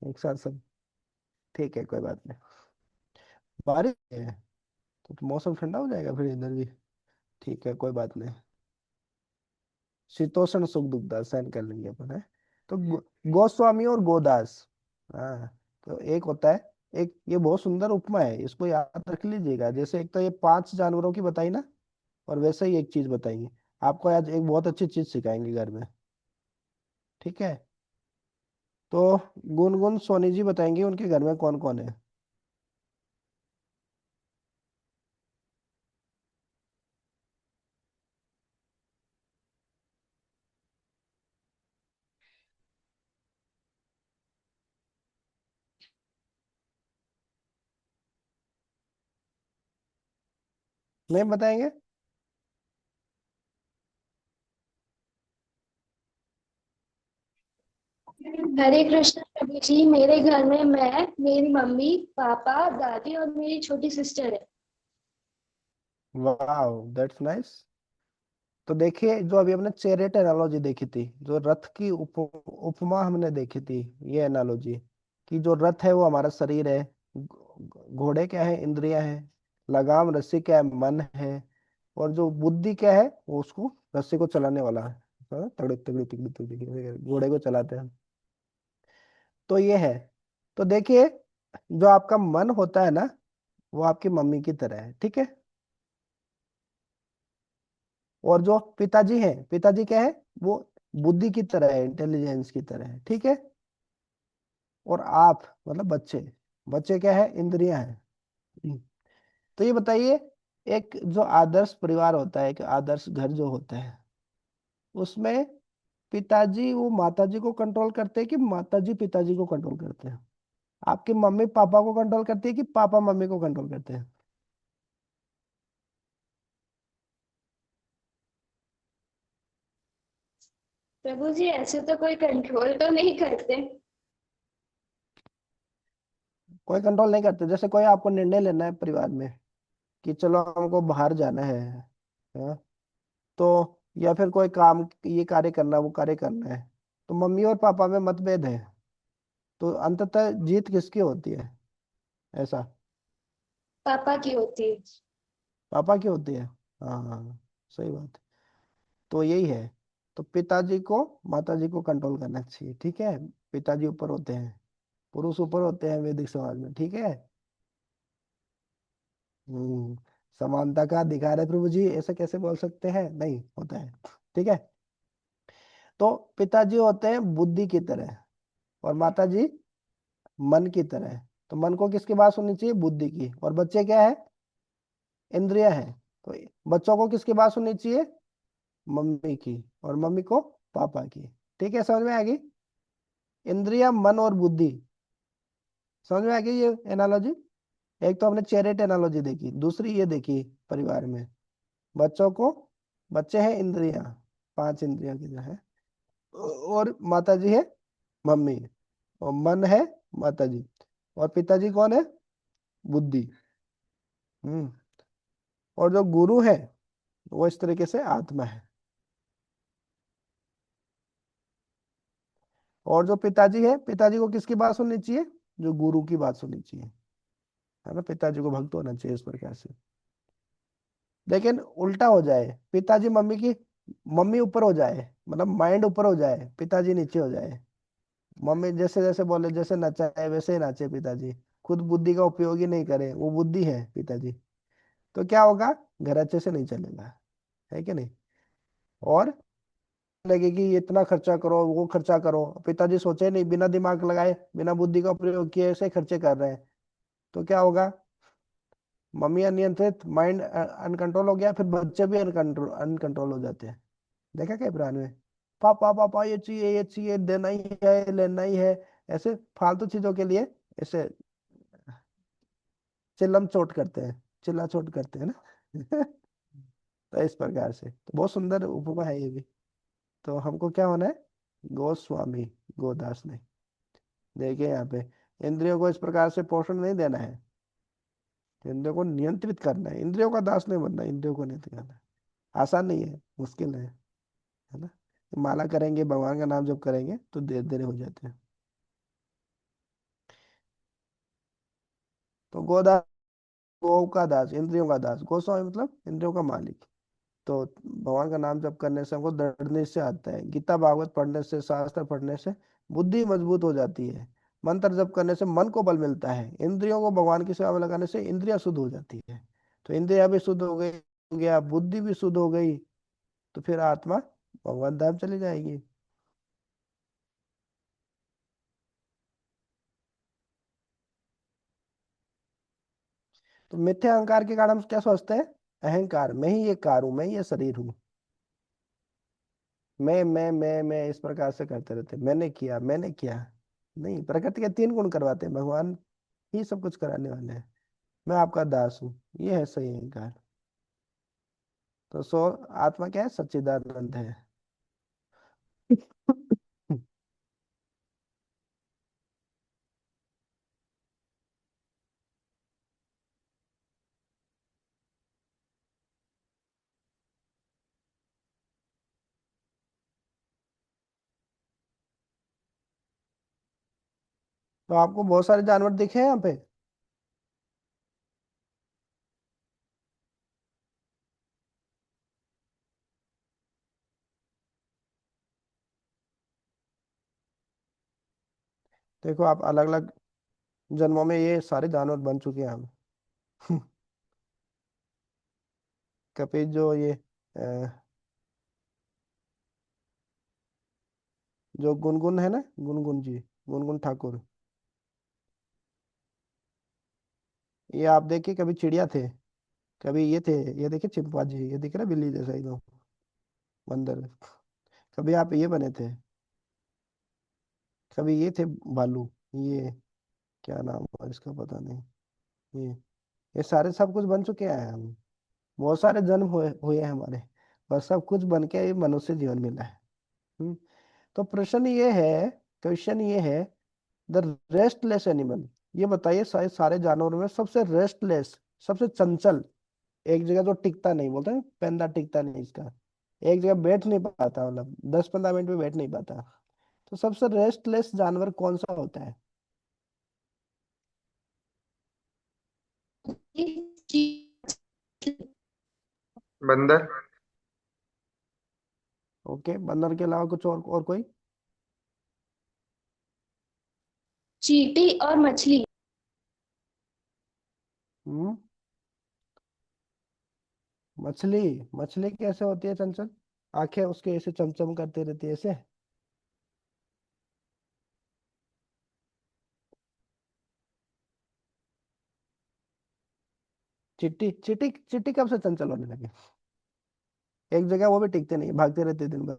Speaker 1: एक साथ सब। ठीक है, कोई बात नहीं। बारिश है तो मौसम ठंडा हो जाएगा फिर इधर भी। ठीक है, कोई बात नहीं। शीतोष्ण सुख दुखदास सहन कर लेंगे अपन है। तो गोस्वामी और गोदास। हाँ। तो एक होता है, एक ये बहुत सुंदर उपमा है, इसको याद रख लीजिएगा। जैसे एक तो ये 5 जानवरों की बताई ना, और वैसे ही एक चीज बताएंगे। आपको आज एक बहुत अच्छी चीज सिखाएंगे घर में। ठीक है। तो गुनगुन सोनी जी बताएंगे उनके घर में कौन कौन है। नहीं बताएंगे?
Speaker 6: हरे कृष्ण प्रभु जी, मेरे घर में मैं, मेरी मम्मी, पापा, दादी और मेरी छोटी सिस्टर है।
Speaker 1: वाह, दैट्स नाइस। तो देखिए, जो अभी हमने चैरियट एनालॉजी देखी थी, जो रथ की उपमा हमने देखी थी, ये एनालॉजी कि जो रथ है वो हमारा शरीर है, घोड़े क्या है, इंद्रियां हैं, लगाम रस्सी क्या है, मन है, और जो बुद्धि क्या है, वो उसको रस्सी को चलाने वाला है। हाँ, तगड़े तगड़े तगड़े तगड़े घोड़े को चलाते हैं। तो ये है। तो देखिए, जो आपका मन होता है ना, वो आपकी मम्मी की तरह है, ठीक है। और जो पिताजी है, पिताजी क्या है, वो बुद्धि की तरह है, इंटेलिजेंस की तरह है, ठीक है। और आप मतलब बच्चे, बच्चे क्या है, इंद्रियां हैं। हम्म। तो ये बताइए, एक जो आदर्श परिवार होता है, एक आदर्श घर जो होता है, उसमें पिताजी वो माताजी को कंट्रोल करते हैं कि माताजी पिताजी को कंट्रोल करते हैं? आपकी मम्मी पापा को कंट्रोल करती है कि पापा मम्मी को कंट्रोल करते हैं?
Speaker 6: प्रभु जी, ऐसे तो कोई कंट्रोल तो नहीं करते।
Speaker 1: कोई कंट्रोल नहीं करते। जैसे कोई आपको निर्णय लेना है परिवार में कि चलो हमको बाहर जाना है, हाँ? तो या फिर कोई काम, ये कार्य करना वो कार्य करना है, तो मम्मी और पापा में मतभेद है, तो अंततः जीत किसकी होती है? ऐसा?
Speaker 6: पापा की होती है।
Speaker 1: पापा की होती है। हाँ हाँ, सही बात है। तो यही है। तो पिताजी को माताजी को कंट्रोल करना चाहिए, ठीक है। पिताजी ऊपर होते हैं, पुरुष ऊपर होते हैं वैदिक समाज में, ठीक है। हम्म। समानता का दिखा रहे प्रभु जी, ऐसे कैसे बोल सकते हैं? नहीं होता है। ठीक है। तो पिताजी होते हैं बुद्धि की तरह और माता जी मन की तरह। तो मन को किसकी बात सुननी चाहिए? बुद्धि की। और बच्चे क्या है? इंद्रिया है। तो बच्चों को किसकी बात सुननी चाहिए? मम्मी की। और मम्मी को पापा की। ठीक है, समझ में आ गई? इंद्रिया, मन और बुद्धि। समझ में आ गई ये एनालॉजी? एक तो हमने चैरेट एनालॉजी देखी, दूसरी ये देखी परिवार में। बच्चों को, बच्चे हैं इंद्रिया, 5 इंद्रिया की जो है, और माता जी है मम्मी, और मन है माता जी, और पिताजी कौन है? बुद्धि। हम्म। और जो गुरु है वो इस तरीके से आत्मा है। और जो पिताजी है, पिताजी को किसकी बात सुननी चाहिए? जो गुरु की बात सुननी चाहिए, है ना? पिताजी को भक्त होना चाहिए इस प्रकार से। लेकिन उल्टा हो जाए, पिताजी मम्मी की, मम्मी ऊपर हो जाए, मतलब माइंड ऊपर हो जाए, पिताजी नीचे हो जाए। मम्मी जैसे जैसे बोले, जैसे नचाए वैसे ही नाचे पिताजी, खुद बुद्धि का उपयोग ही नहीं करे, वो बुद्धि है पिताजी, तो क्या होगा? घर अच्छे से नहीं चलेगा, है कि नहीं? और लगे कि ये इतना खर्चा करो, वो खर्चा करो, पिताजी सोचे नहीं, बिना दिमाग लगाए, बिना बुद्धि का प्रयोग किए ऐसे खर्चे कर रहे हैं, तो क्या होगा? मम्मी अनियंत्रित, माइंड अनकंट्रोल हो गया, फिर बच्चे भी अनकंट्रोल अनकंट्रोल हो जाते हैं। देखा क्या इमरान में? पापा पापा ये चाहिए, देना ही है, लेना ही है, ऐसे फालतू चीजों के लिए ऐसे चिल्लम चोट करते हैं, चिल्ला चोट करते हैं ना। तो इस प्रकार से तो बहुत सुंदर उपमा है ये भी। तो हमको क्या होना है? गोस्वामी, गोदास नहीं। देखिए यहाँ पे, इंद्रियों को इस प्रकार से पोषण नहीं देना है, इंद्रियों को नियंत्रित करना है, इंद्रियों का दास नहीं बनना, इंद्रियों को नियंत्रित करना है। आसान नहीं है, मुश्किल है ना? माला करेंगे, भगवान का नाम जब करेंगे तो देर देर हो जाते हैं। तो गोदास, गौ का दास, इंद्रियों का दास, गोस्वामी मतलब इंद्रियों का मालिक। तो भगवान का नाम जप करने से हमको दृढ़ निश्चय आता है, गीता भागवत पढ़ने से, शास्त्र पढ़ने से बुद्धि मजबूत हो जाती है, मंत्र जप करने से मन को बल मिलता है, इंद्रियों को भगवान की सेवा में लगाने से इंद्रियां शुद्ध हो जाती है। तो इंद्रिया भी शुद्ध हो गई, हो गया, बुद्धि भी शुद्ध हो गई, तो फिर आत्मा भगवान धाम चली जाएगी। तो मिथ्या अहंकार के कारण हम क्या सोचते हैं? अहंकार, मैं ही ये कार हूं, मैं ही ये शरीर हूँ, मैं इस प्रकार से करते रहते, मैंने किया, मैंने किया। नहीं, प्रकृति के 3 गुण करवाते हैं, भगवान ही सब कुछ कराने वाले हैं। मैं आपका दास हूँ, ये है सही अहंकार। तो सो आत्मा क्या है? सच्चिदानंद है। तो आपको बहुत सारे जानवर दिखे हैं यहाँ पे? देखो आप, अलग अलग जन्मों में ये सारे जानवर बन चुके हैं हम। कपिल जो ये जो गुनगुन है ना, गुनगुन जी, गुनगुन ठाकुर, ये आप देखिए, कभी चिड़िया थे, कभी ये थे, ये देखिए चिंपांजी, ये दिख रहा है बिल्ली जैसा एकदम, बंदर। कभी आप ये बने थे, कभी ये थे भालू, ये क्या नाम है इसका पता नहीं, ये ये सारे सब कुछ बन चुके हैं हम। बहुत सारे जन्म हुए हुए हैं हमारे, बस सब कुछ बन के ये मनुष्य जीवन मिला है। हम्म। तो प्रश्न ये है, क्वेश्चन ये है, द रेस्टलेस एनिमल, ये बताइए सारे सारे जानवरों में सबसे रेस्टलेस, सबसे चंचल, एक जगह जो टिकता नहीं, बोलते हैं पेंदा टिकता नहीं इसका, एक जगह बैठ नहीं पाता, मतलब 10-15 मिनट में बैठ नहीं पाता, तो सबसे रेस्टलेस जानवर कौन सा होता है?
Speaker 4: बंदर।
Speaker 1: ओके, बंदर के अलावा कुछ और कोई?
Speaker 6: चींटी और मछली।
Speaker 1: हम्म। मछली, मछली कैसे होती है चंचल? आंखें उसके ऐसे चमचम करते रहती है ऐसे। चिट्टी चिट्टी चिट्टी कब से चंचल होने लगे? एक जगह वो भी टिकते नहीं, भागते रहते दिन भर।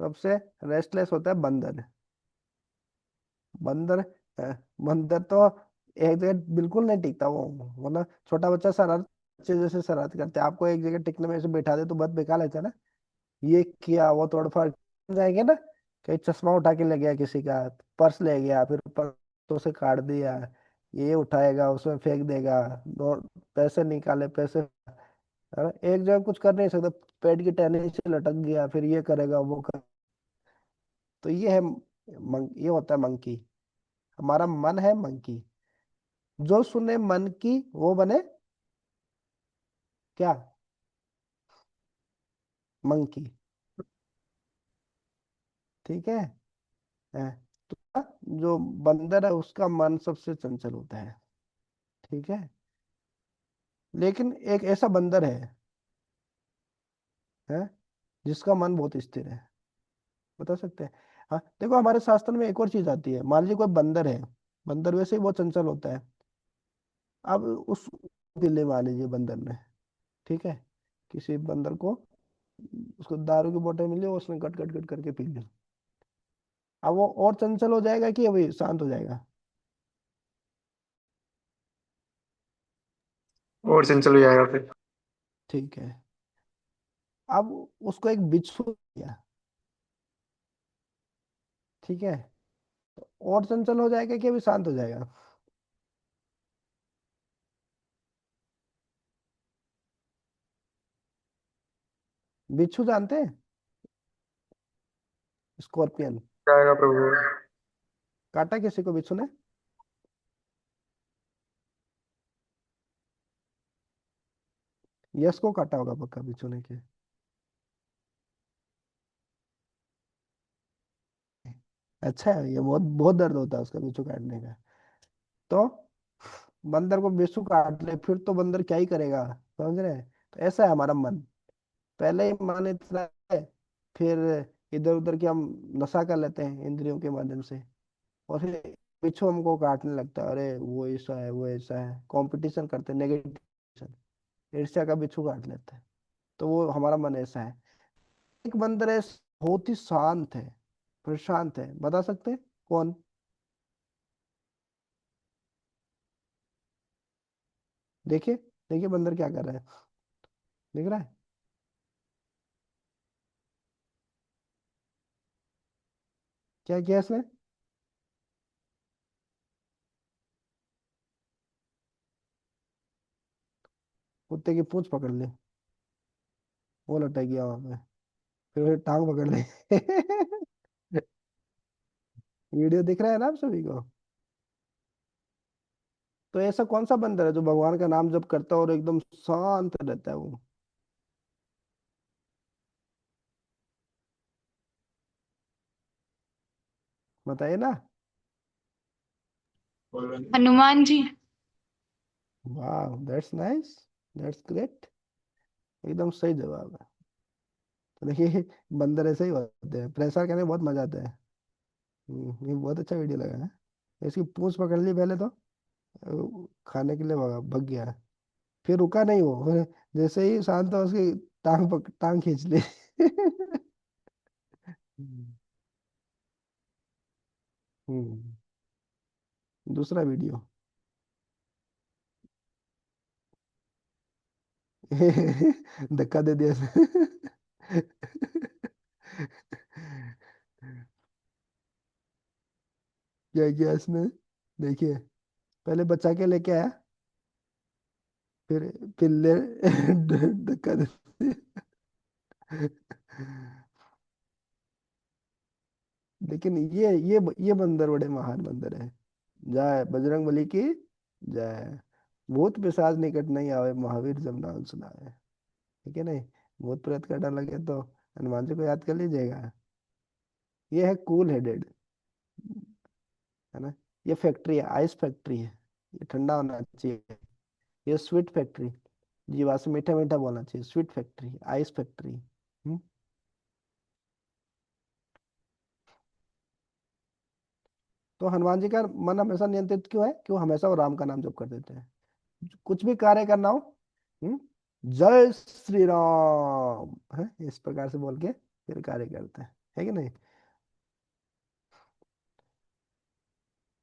Speaker 1: सबसे रेस्टलेस होता है बंदर। बंदर बंदर तो एक जगह बिल्कुल नहीं टिकता वो। वरना छोटा बच्चा शरारत, बच्चे जैसे शरारत करते हैं, आपको एक जगह टिकने में ऐसे बैठा दे तो बहुत बेकार लगता है ना। ये किया वो तोड़फाड़ जाएंगे ना। कहीं चश्मा उठा के ले गया किसी का, पर्स ले गया, फिर पर्स से काट दिया, ये उठाएगा उसमें फेंक देगा, पैसे निकाले पैसे, है ना? एक जगह कुछ कर नहीं सकता, पेट की टहनी से लटक गया, फिर ये करेगा वो कर। तो ये है ये होता है मंकी। हमारा मन है मंकी। जो सुने मन की वो बने क्या? मंकी। ठीक है। हैं? तो जो बंदर है उसका मन सबसे चंचल होता है। ठीक है। लेकिन एक ऐसा बंदर है जिसका मन बहुत स्थिर है। बता सकते हैं? हाँ देखो, हमारे शास्त्र में एक और चीज आती है। मान लीजिए कोई बंदर है, बंदर वैसे ही बहुत चंचल होता है। अब उस दिल्ली मान लीजिए बंदर ने, ठीक है, किसी बंदर को, उसको दारू की बोतल मिली, उसने गट गट गट करके पी ली। अब वो और चंचल हो जाएगा कि अभी शांत हो जाएगा?
Speaker 4: और चंचल हो जाएगा फिर।
Speaker 1: ठीक है। अब उसको एक बिच्छू दिया, ठीक है, और चंचल हो जाएगा कि अभी शांत हो जाएगा? बिच्छू जानते हैं? स्कॉर्पियन।
Speaker 4: जाएगा प्रभु।
Speaker 1: काटा किसी को बिच्छू ने? यस को काटा होगा पक्का बिच्छू ने के। अच्छा है, ये बहुत बहुत दर्द होता है उसका बिच्छू काटने का। तो बंदर को बिच्छू काट ले फिर तो बंदर क्या ही करेगा? समझ रहे हैं? तो ऐसा है हमारा मन। पहले ही मन इतना है, फिर इधर उधर की हम नशा कर लेते हैं इंद्रियों के माध्यम से, और फिर बिच्छू हमको काटने लगता है, अरे वो ऐसा है वो ऐसा है, कंपटीशन करते हैं, नेगेटिव, ईर्ष्या का बिच्छू काट लेता है। तो वो हमारा मन ऐसा है। एक बंदर है, बहुत ही शांत है, प्रशांत है, बता सकते हैं कौन? देखिए, देखिए बंदर क्या कर रहा है, दिख रहा है? क्या किया इसने? कुत्ते की पूंछ पकड़ ली, वो लटक गया वहां पे, फिर वही टांग पकड़ ली। वीडियो दिख रहा है ना आप सभी को? तो ऐसा कौन सा बंदर है जो भगवान का नाम जप करता है और एकदम शांत रहता है वो? बताइए ना।
Speaker 2: हनुमान जी।
Speaker 1: वाह, दैट्स नाइस, दैट्स ग्रेट, एकदम सही जवाब है। तो देखिए, बंदर ऐसे ही होते हैं, प्रेशर करने में बहुत मजा आता है। ये बहुत अच्छा वीडियो लगा है। इसकी पूंछ पकड़ ली पहले तो, खाने के लिए भग गया, फिर रुका नहीं वो, फिर जैसे ही शांत हुआ उसकी टांग खींच ली। हम्म, दूसरा वीडियो। धक्का दे दिया इसने। क्या किया इसने? देखिए, पहले बचा के लेके आया, फिर ले धक्का दे दिया। लेकिन ये बंदर बड़े महान बंदर है। जय बजरंग बली की जय। भूत पिशाच निकट नहीं आवे, महावीर जब नाम सुनावे। ठीक है नहीं? भूत प्रेत का डर लगे तो हनुमान जी को याद कर लीजिएगा। ये है कूल हेडेड, है ना? ये फैक्ट्री है, आइस फैक्ट्री है, ये ठंडा होना चाहिए। ये स्वीट फैक्ट्री, जीवा से मीठा मीठा बोलना चाहिए, स्वीट फैक्ट्री, आइस फैक्ट्री। तो हनुमान जी का मन हमेशा नियंत्रित क्यों है? क्यों? हमेशा वो राम का नाम जप कर देते हैं। कुछ भी कार्य करना हो, हम्म, जय श्री राम है इस प्रकार से बोल के फिर कार्य करते हैं, है कि नहीं।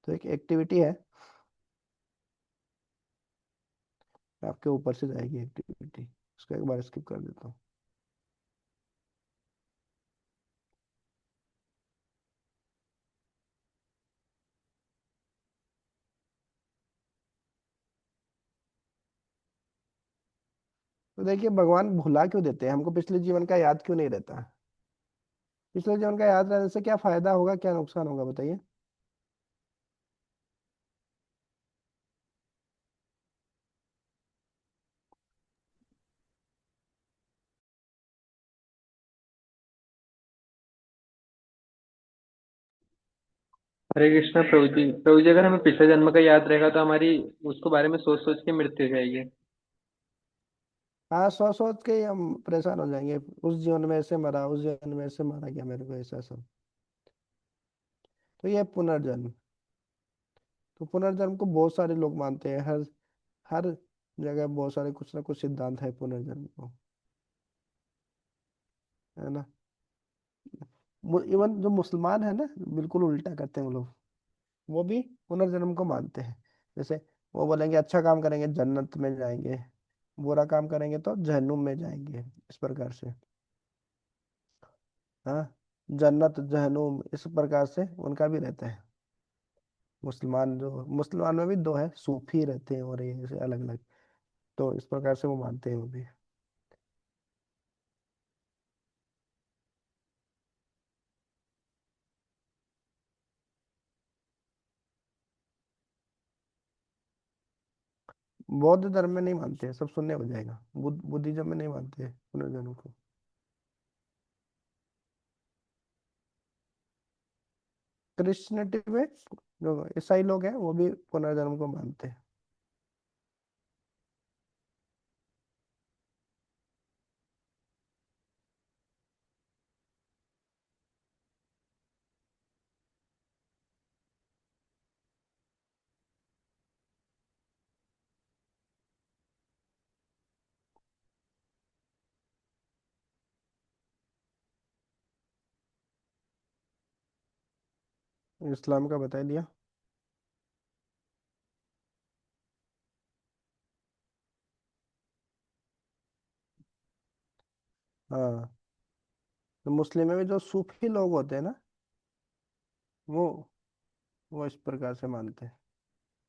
Speaker 1: तो एक एक्टिविटी है, आपके ऊपर से जाएगी एक्टिविटी, उसको एक बार स्किप कर देता हूँ। तो देखिए भगवान भुला क्यों देते हैं हमको, पिछले जीवन का याद क्यों नहीं रहता। पिछले जीवन का याद रहने से क्या फायदा होगा, क्या नुकसान होगा बताइए।
Speaker 3: हरे कृष्णा प्रभु जी। प्रभु जी, अगर हमें पिछले जन्म का याद रहेगा तो हमारी उसको बारे में सोच सोच के मृत्यु हो जाएगी।
Speaker 1: हाँ, सोच सोच के ही हम परेशान हो जाएंगे, उस जीवन में ऐसे मरा, उस जीवन में ऐसे मारा गया मेरे को, ऐसा सब। तो ये है पुनर्जन्म। तो पुनर्जन्म को बहुत सारे लोग मानते हैं, हर हर जगह बहुत सारे कुछ ना कुछ सिद्धांत है पुनर्जन्म को, है ना। इवन जो मुसलमान है ना, बिल्कुल उल्टा करते हैं वो लोग, वो भी पुनर्जन्म को मानते हैं। जैसे वो बोलेंगे अच्छा काम करेंगे जन्नत में जाएंगे, बुरा काम करेंगे तो जहन्नुम में जाएंगे, इस प्रकार से। हाँ, जन्नत जहन्नुम इस प्रकार से उनका भी रहता है। मुसलमान जो, मुसलमान में भी दो है, सूफी रहते हैं और ये ऐसे अलग अलग, तो इस प्रकार से वो मानते हैं वो भी। बौद्ध धर्म में नहीं मानते हैं, सब सुनने हो जाएगा, बुद्धिज्म में नहीं मानते हैं पुनर्जन्म को। क्रिश्चियनिटी में जो ईसाई लोग हैं वो भी पुनर्जन्म को मानते हैं। इस्लाम का बता दिया। हाँ, तो मुस्लिम में भी जो सूफी लोग होते हैं ना, वो वो इस प्रकार से मानते हैं,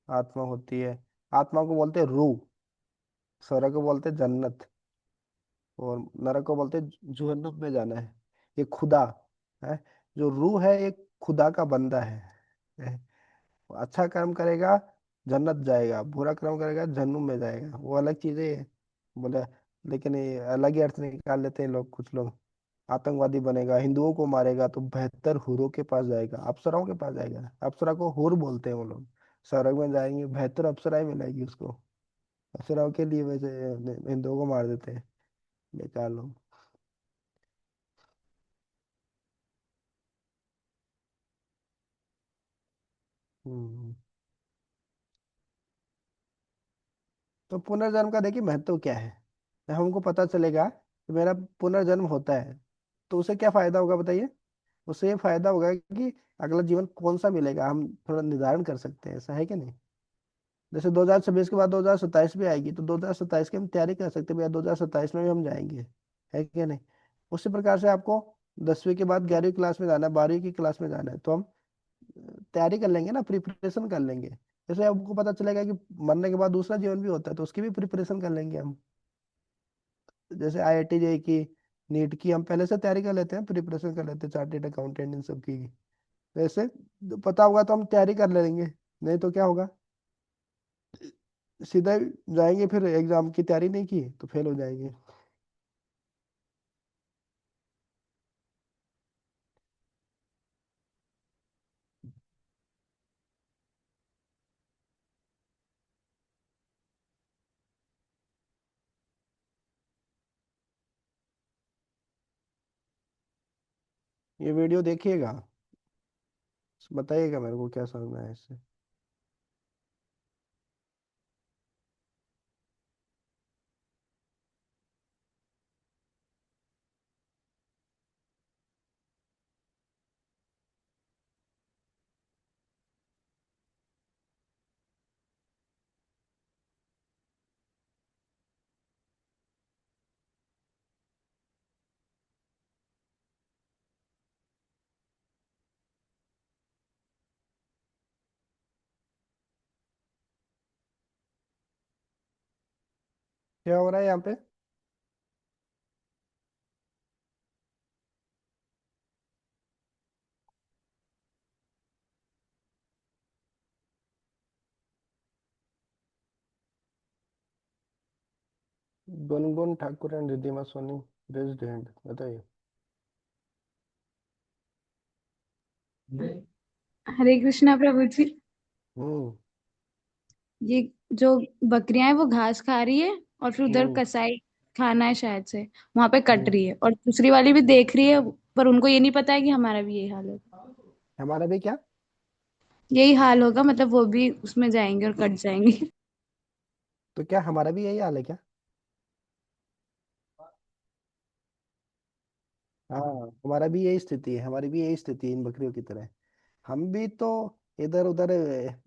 Speaker 1: आत्मा होती है, आत्मा को बोलते हैं रूह, स्वर्ग को बोलते हैं जन्नत, और नरक को बोलते हैं जहन्नुम में जाना है। ये खुदा है, जो रूह है एक खुदा का बंदा है। अच्छा कर्म करेगा जन्नत जाएगा, बुरा कर्म करेगा जहन्नुम में जाएगा, वो अलग चीजें है बोले। लेकिन ये अलग ही अर्थ निकाल लेते हैं लोग, कुछ लोग। आतंकवादी बनेगा, हिंदुओं को मारेगा तो बेहतर हुरों के पास जाएगा, अप्सराओं के पास जाएगा, अप्सरा को हुर बोलते हैं वो लोग। स्वर्ग में जाएंगे, बेहतर अप्सराएं मिलेगी उसको। अप्सराओं के लिए वैसे हिंदुओं को मार देते हैं, बेकार लोग। हम्म। तो पुनर्जन्म का देखिए महत्व क्या है, जब हमको पता चलेगा कि मेरा पुनर्जन्म होता है, तो उसे क्या फायदा होगा बताइए। उससे ये फायदा होगा कि अगला जीवन कौन सा मिलेगा हम थोड़ा निर्धारण कर सकते हैं, ऐसा है कि नहीं। जैसे 2026 के बाद 2027 भी आएगी, तो 2027 की हम तैयारी कर सकते हैं, भैया 2027 में भी हम जाएंगे, है कि नहीं। उसी प्रकार से आपको 10वीं के बाद 11वीं क्लास में जाना है, 12वीं की क्लास में जाना है, तो हम तैयारी कर लेंगे ना, प्रिपरेशन कर लेंगे। जैसे आपको पता चलेगा कि मरने के बाद दूसरा जीवन भी होता है, तो उसकी भी प्रिपरेशन कर लेंगे हम। जैसे IIT जेई की, नीट की हम पहले से तैयारी कर लेते हैं, प्रिपरेशन कर लेते हैं, चार्टेड अकाउंटेंट इन सब की। वैसे पता होगा तो हम तैयारी कर लेंगे, नहीं तो क्या होगा, सीधा जाएंगे, फिर एग्जाम की तैयारी नहीं की तो फेल हो जाएंगे। ये वीडियो देखिएगा, बताइएगा मेरे को क्या समझ में आया इससे। क्या हो रहा है यहाँ पे? Gungun Thakur and Riddhima Soni raised hand, बताइए।
Speaker 2: हरे कृष्णा प्रभु जी।
Speaker 1: हम्म।
Speaker 2: ये जो बकरियां हैं वो घास खा रही है, और फिर उधर
Speaker 1: हम्म।
Speaker 2: कसाई खाना है शायद से, वहां पे कट
Speaker 1: हम्म।
Speaker 2: रही है, और दूसरी वाली भी देख रही है। पर उनको ये नहीं पता है कि हमारा भी यही हाल है।
Speaker 1: हमारा भी क्या?
Speaker 2: यही हाल होगा, मतलब वो भी उसमें जाएंगे और कट जाएंगे।
Speaker 1: तो क्या हमारा भी यही हाल है क्या? हाँ, हमारा भी यही स्थिति है, हमारी भी यही स्थिति है इन बकरियों की तरह। हम भी तो इधर उधर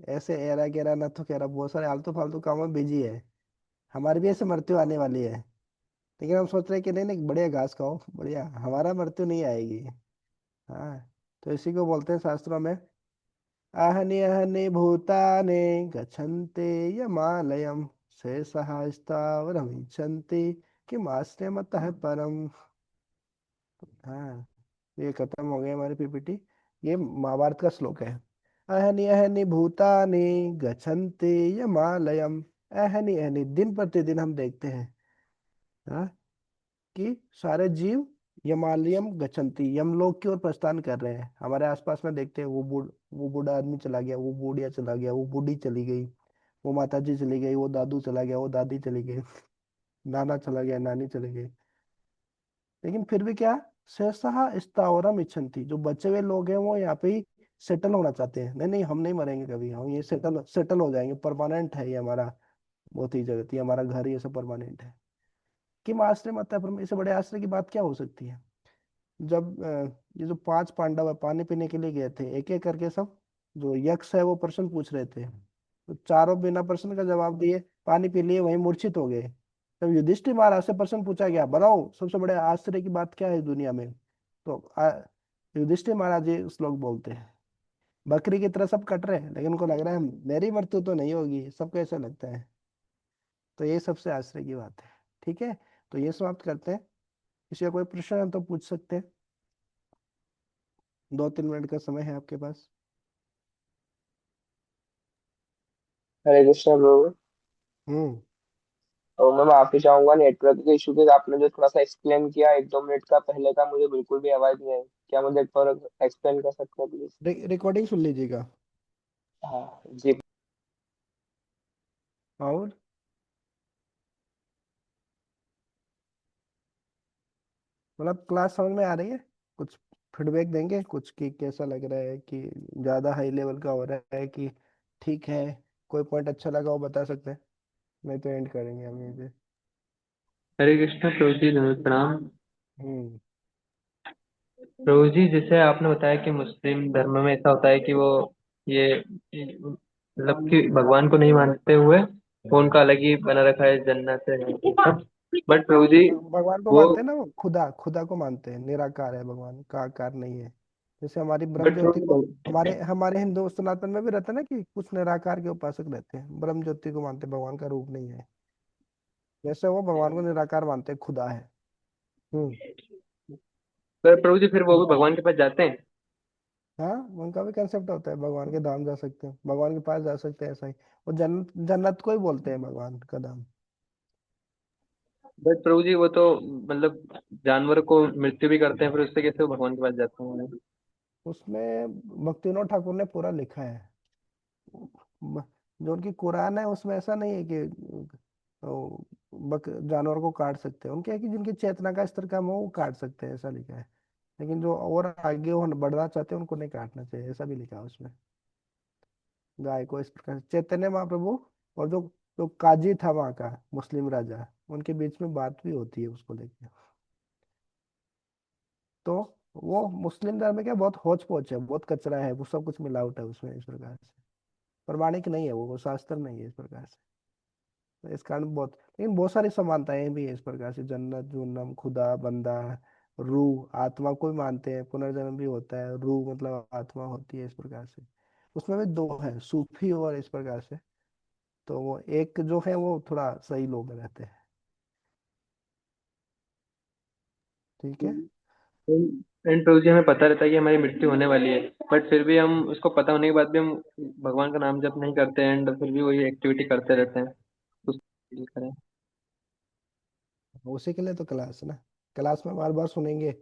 Speaker 1: ऐसे एरा गेरा न तो कह रहा, बहुत सारे आलतू फालतू कामों में बिजी है। हमारी भी ऐसे मृत्यु आने वाली है, लेकिन हम सोच रहे हैं कि नहीं नहीं, बढ़िया घास खाओ, बढ़िया, हमारा मृत्यु नहीं आएगी। हाँ, तो इसी को बोलते हैं शास्त्रों में, अहनि अहनि भूतानि गच्छन्ति यमालयम शेषः स्थावरमिच्छन्ति किमाश्रयमतः परम। हाँ, ये खत्म हो गई हमारी पीपीटी। ये महाभारत का श्लोक है। अहनि अहनि भूतानि गच्छन्ति यमालयम। अहनि अहनि, दिन प्रतिदिन हम देखते हैं, हाँ, कि सारे जीव यमालयम गच्छन्ति, यमलोक की ओर प्रस्थान कर रहे हैं। हमारे आसपास में देखते हैं, वो बूढ़ा आदमी चला गया, वो बूढ़िया चला गया, वो बूढ़ी चली गई, वो माता जी चली गई, वो दादू चला गया, वो दादी चली गई, नाना चला गया, नानी चली गई। लेकिन फिर भी क्या, सहसा स्थावरम इच्छन्ति, जो बचे हुए लोग हैं वो यहाँ पे ही सेटल होना चाहते हैं। नहीं नहीं, हम नहीं मरेंगे कभी, हम ये सेटल सेटल हो जाएंगे, परमानेंट है ये हमारा। बहुत ही जगत, ये हमारा घर, ये सब परमानेंट है। किम आश्रय मत है, इससे बड़े आश्रय की बात क्या हो सकती है? जब ये जो पांच पांडव है पानी पीने के लिए गए थे, एक एक करके सब, जो यक्ष है वो प्रश्न पूछ रहे थे, तो चारों बिना प्रश्न का जवाब दिए, पानी पी लिए, वहीं मूर्छित हो गए। जब युधिष्ठिर महाराज से प्रश्न पूछा गया, बताओ सबसे बड़े आश्चर्य की बात क्या है इस दुनिया में, तो युधिष्ठिर महाराज ये श्लोक बोलते हैं। बकरी की तरह सब कट रहे हैं, लेकिन उनको लग रहा है मेरी मृत्यु तो नहीं होगी, सबको ऐसा लगता है। तो ये सबसे आश्चर्य की बात है। ठीक है, तो ये समाप्त करते हैं। किसी का कोई प्रश्न है तो पूछ सकते हैं, 2-3 मिनट का समय है आपके पास।
Speaker 5: हरे कृष्णा प्रभु।
Speaker 1: हम्म।
Speaker 5: और मैं माफी चाहूंगा नेटवर्क के इशू के, आपने जो थोड़ा सा एक्सप्लेन किया 1-2 मिनट का पहले का, मुझे बिल्कुल भी आवाज नहीं आई। क्या मुझे थोड़ा एक्सप्लेन कर सकते हैं प्लीज?
Speaker 1: रिकॉर्डिंग सुन लीजिएगा।
Speaker 5: हाँ जी।
Speaker 1: और मतलब क्लास समझ में आ रही है? कुछ फीडबैक देंगे कुछ, कि कैसा लग रहा है, कि ज़्यादा हाई लेवल का हो रहा है, कि ठीक है? कोई पॉइंट अच्छा लगा वो बता सकते हैं, नहीं तो एंड करेंगे हम यहीं पे।
Speaker 3: हरे कृष्ण प्रभु जी, प्रणाम।
Speaker 1: हम्म।
Speaker 3: प्रभु जी, जैसे आपने बताया कि मुस्लिम धर्म में ऐसा होता है कि वो ये मतलब कि भगवान को नहीं मानते हुए वो उनका अलग ही बना रखा है, जन्नत है ये सब। बट प्रभु जी
Speaker 1: भगवान को
Speaker 3: वो
Speaker 1: मानते हैं ना, वो खुदा खुदा को मानते हैं, निराकार है भगवान का, आकार नहीं है। जैसे हमारी ब्रह्म
Speaker 3: बट
Speaker 1: ज्योति को, हमारे हमारे हिंदू सनातन में भी रहता है ना, कि कुछ निराकार के उपासक रहते हैं, ब्रह्म ज्योति को मानते हैं, भगवान का रूप नहीं है। वैसे वो भगवान को निराकार मानते हैं, खुदा है। हम्म।
Speaker 3: प्रभु जी फिर वो भी भगवान के पास जाते हैं।
Speaker 1: हाँ, उनका भी कंसेप्ट होता है, भगवान के धाम जा सकते हैं, भगवान के पास जा सकते हैं, ऐसा ही। वो जन्नत जन्नत को ही बोलते हैं भगवान का धाम।
Speaker 3: बट प्रभु जी वो तो मतलब जानवर को मृत्यु भी करते हैं, फिर उससे कैसे वो भगवान के पास जाते हैं?
Speaker 1: उसमें भक्ति विनोद ठाकुर ने पूरा लिखा है। म- जो उनकी कुरान है उसमें ऐसा नहीं है कि वो जानवर को काट सकते हैं। उनके है कि जिनकी चेतना का स्तर कम हो वो काट सकते हैं, ऐसा लिखा है। लेकिन जो और आगे वो बढ़ना चाहते हैं उनको नहीं काटना चाहिए, ऐसा भी लिखा है उसमें। गाय को इस प्रकार से चैतन्य महाप्रभु, और जो जो काजी था वहाँ का मुस्लिम राजा, उनके बीच में बात भी होती है उसको लेके। तो वो मुस्लिम धर्म में क्या बहुत होच पोच है, बहुत कचरा है, वो सब कुछ मिलावट है उसमें, इस प्रकार से प्रमाणिक नहीं है वो शास्त्र नहीं है इस प्रकार से। तो इस कारण बहुत, लेकिन बहुत सारी समानताएं भी है इस प्रकार से, जन्नत जहन्नम, खुदा बंदा, रूह, आत्मा को भी मानते हैं, पुनर्जन्म भी होता है, रूह मतलब आत्मा होती है, इस प्रकार से। उसमें भी दो है, सूफी और इस प्रकार से। तो वो एक जो है वो थोड़ा सही लोग रहते हैं। ठीक है।
Speaker 3: एंड प्रभु जी हमें पता रहता है कि हमारी मृत्यु होने वाली है, बट फिर भी हम उसको पता होने के बाद भी हम भगवान का नाम जप नहीं करते एंड फिर भी वही एक्टिविटी करते रहते हैं, तो फील करें।
Speaker 1: उसी के लिए तो क्लास है ना। क्लास में बार बार सुनेंगे,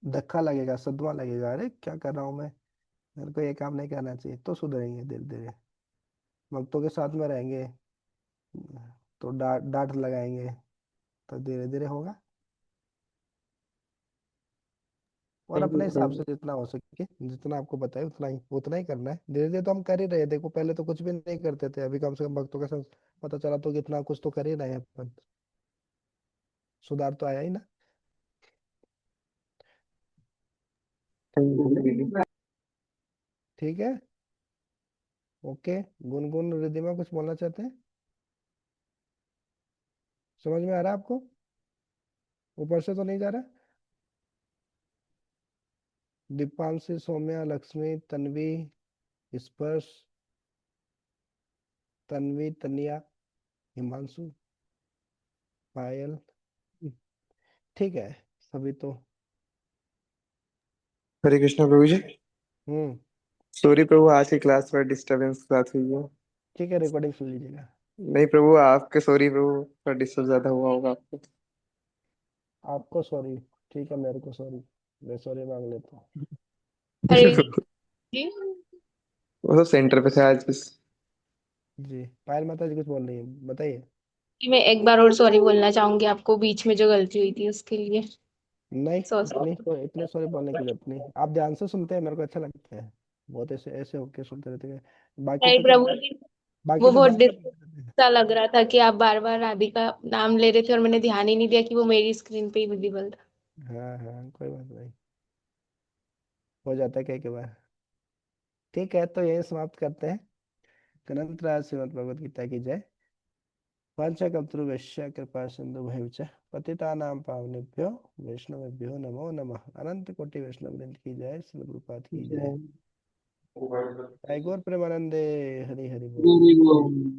Speaker 1: धक्का लगेगा, सदमा लगेगा, अरे क्या कर रहा हूँ मैं, मेरे को ये काम नहीं करना चाहिए, तो सुधरेंगे धीरे धीरे। भक्तों के साथ में रहेंगे तो डांट डांट लगाएंगे, तो धीरे धीरे होगा। और
Speaker 3: थैंक यू
Speaker 1: अपने हिसाब से
Speaker 3: प्रभु।
Speaker 1: जितना हो सके, जितना आपको पता है उतना ही करना है। धीरे धीरे तो हम कर ही रहे हैं, देखो पहले तो कुछ भी नहीं करते थे, अभी कम से कम भक्तों के साथ पता चला तो कितना कुछ तो कर ही रहे हैं अपन। सुधार तो आया ही ना।
Speaker 3: थैंक यू दीदी।
Speaker 1: ठीक है। ओके। गुनगुन रिद्धिमा कुछ बोलना चाहते हैं? समझ में आ रहा है आपको? ऊपर से तो नहीं जा रहा? दीपांशी, सौम्या, लक्ष्मी, तन्वी, स्पर्श, तन्वी, तनिया, हिमांशु, पायल। ठीक है। सभी तो।
Speaker 4: हरे कृष्णा प्रभु जी।
Speaker 1: हम्म।
Speaker 4: सॉरी प्रभु, आज की क्लास में डिस्टरबेंस के साथ हुई है।
Speaker 1: ठीक है, रिकॉर्डिंग सुन लीजिएगा।
Speaker 4: नहीं प्रभु, आपके सॉरी प्रभु, थोड़ा डिस्टर्ब ज्यादा हुआ होगा आपको।
Speaker 1: आपको सॉरी। ठीक है, मेरे को सॉरी। मैं सॉरी मांग लेता हूँ।
Speaker 6: हरे जी।
Speaker 4: वो तो सेंटर पे थे आज बस।
Speaker 1: जी, पायल माता जी कुछ बोल रही है, बताइए।
Speaker 6: मैं एक बार और सॉरी बोलना चाहूंगी आपको, बीच में जो गलती हुई थी उसके लिए।
Speaker 1: नहीं,
Speaker 6: सो
Speaker 1: इतने सॉरी बोलने की जरूरत नहीं, आप ध्यान से सुनते हैं, मेरे को अच्छा लगता है। बहुत ऐसे ऐसे होके सुनते रहते हैं। बाकी
Speaker 6: सॉरी
Speaker 1: तो
Speaker 6: प्रभु
Speaker 1: सब
Speaker 6: जी,
Speaker 1: बाकी
Speaker 6: वो
Speaker 1: तो
Speaker 6: बहुत
Speaker 1: ध्यान से
Speaker 6: डिस्टर्ब
Speaker 1: सुनते रहते हैं।
Speaker 6: सा लग रहा था कि आप बार बार राधिका नाम ले रहे थे और मैंने ध्यान ही नहीं दिया कि वो मेरी स्क्रीन पे ही विजिबल था।
Speaker 1: हाँ हाँ, कोई बात नहीं, हो जाता है कई बार। ठीक है, तो यही समाप्त करते हैं। अनंत राज श्रीमद् भगवद गीता की जय। पंचकल्पतरुभ्यश्च कृपा सिंधु भैवच पतितानां पावनेभ्यो वैष्णवेभ्यो नमो नमः। अनंत कोटि वैष्णव वृंद की जय, श्री प्रभुपाद की जय।
Speaker 3: जय
Speaker 1: जय गौर प्रेमानंदे। हरि हरि बोल।
Speaker 3: गुरु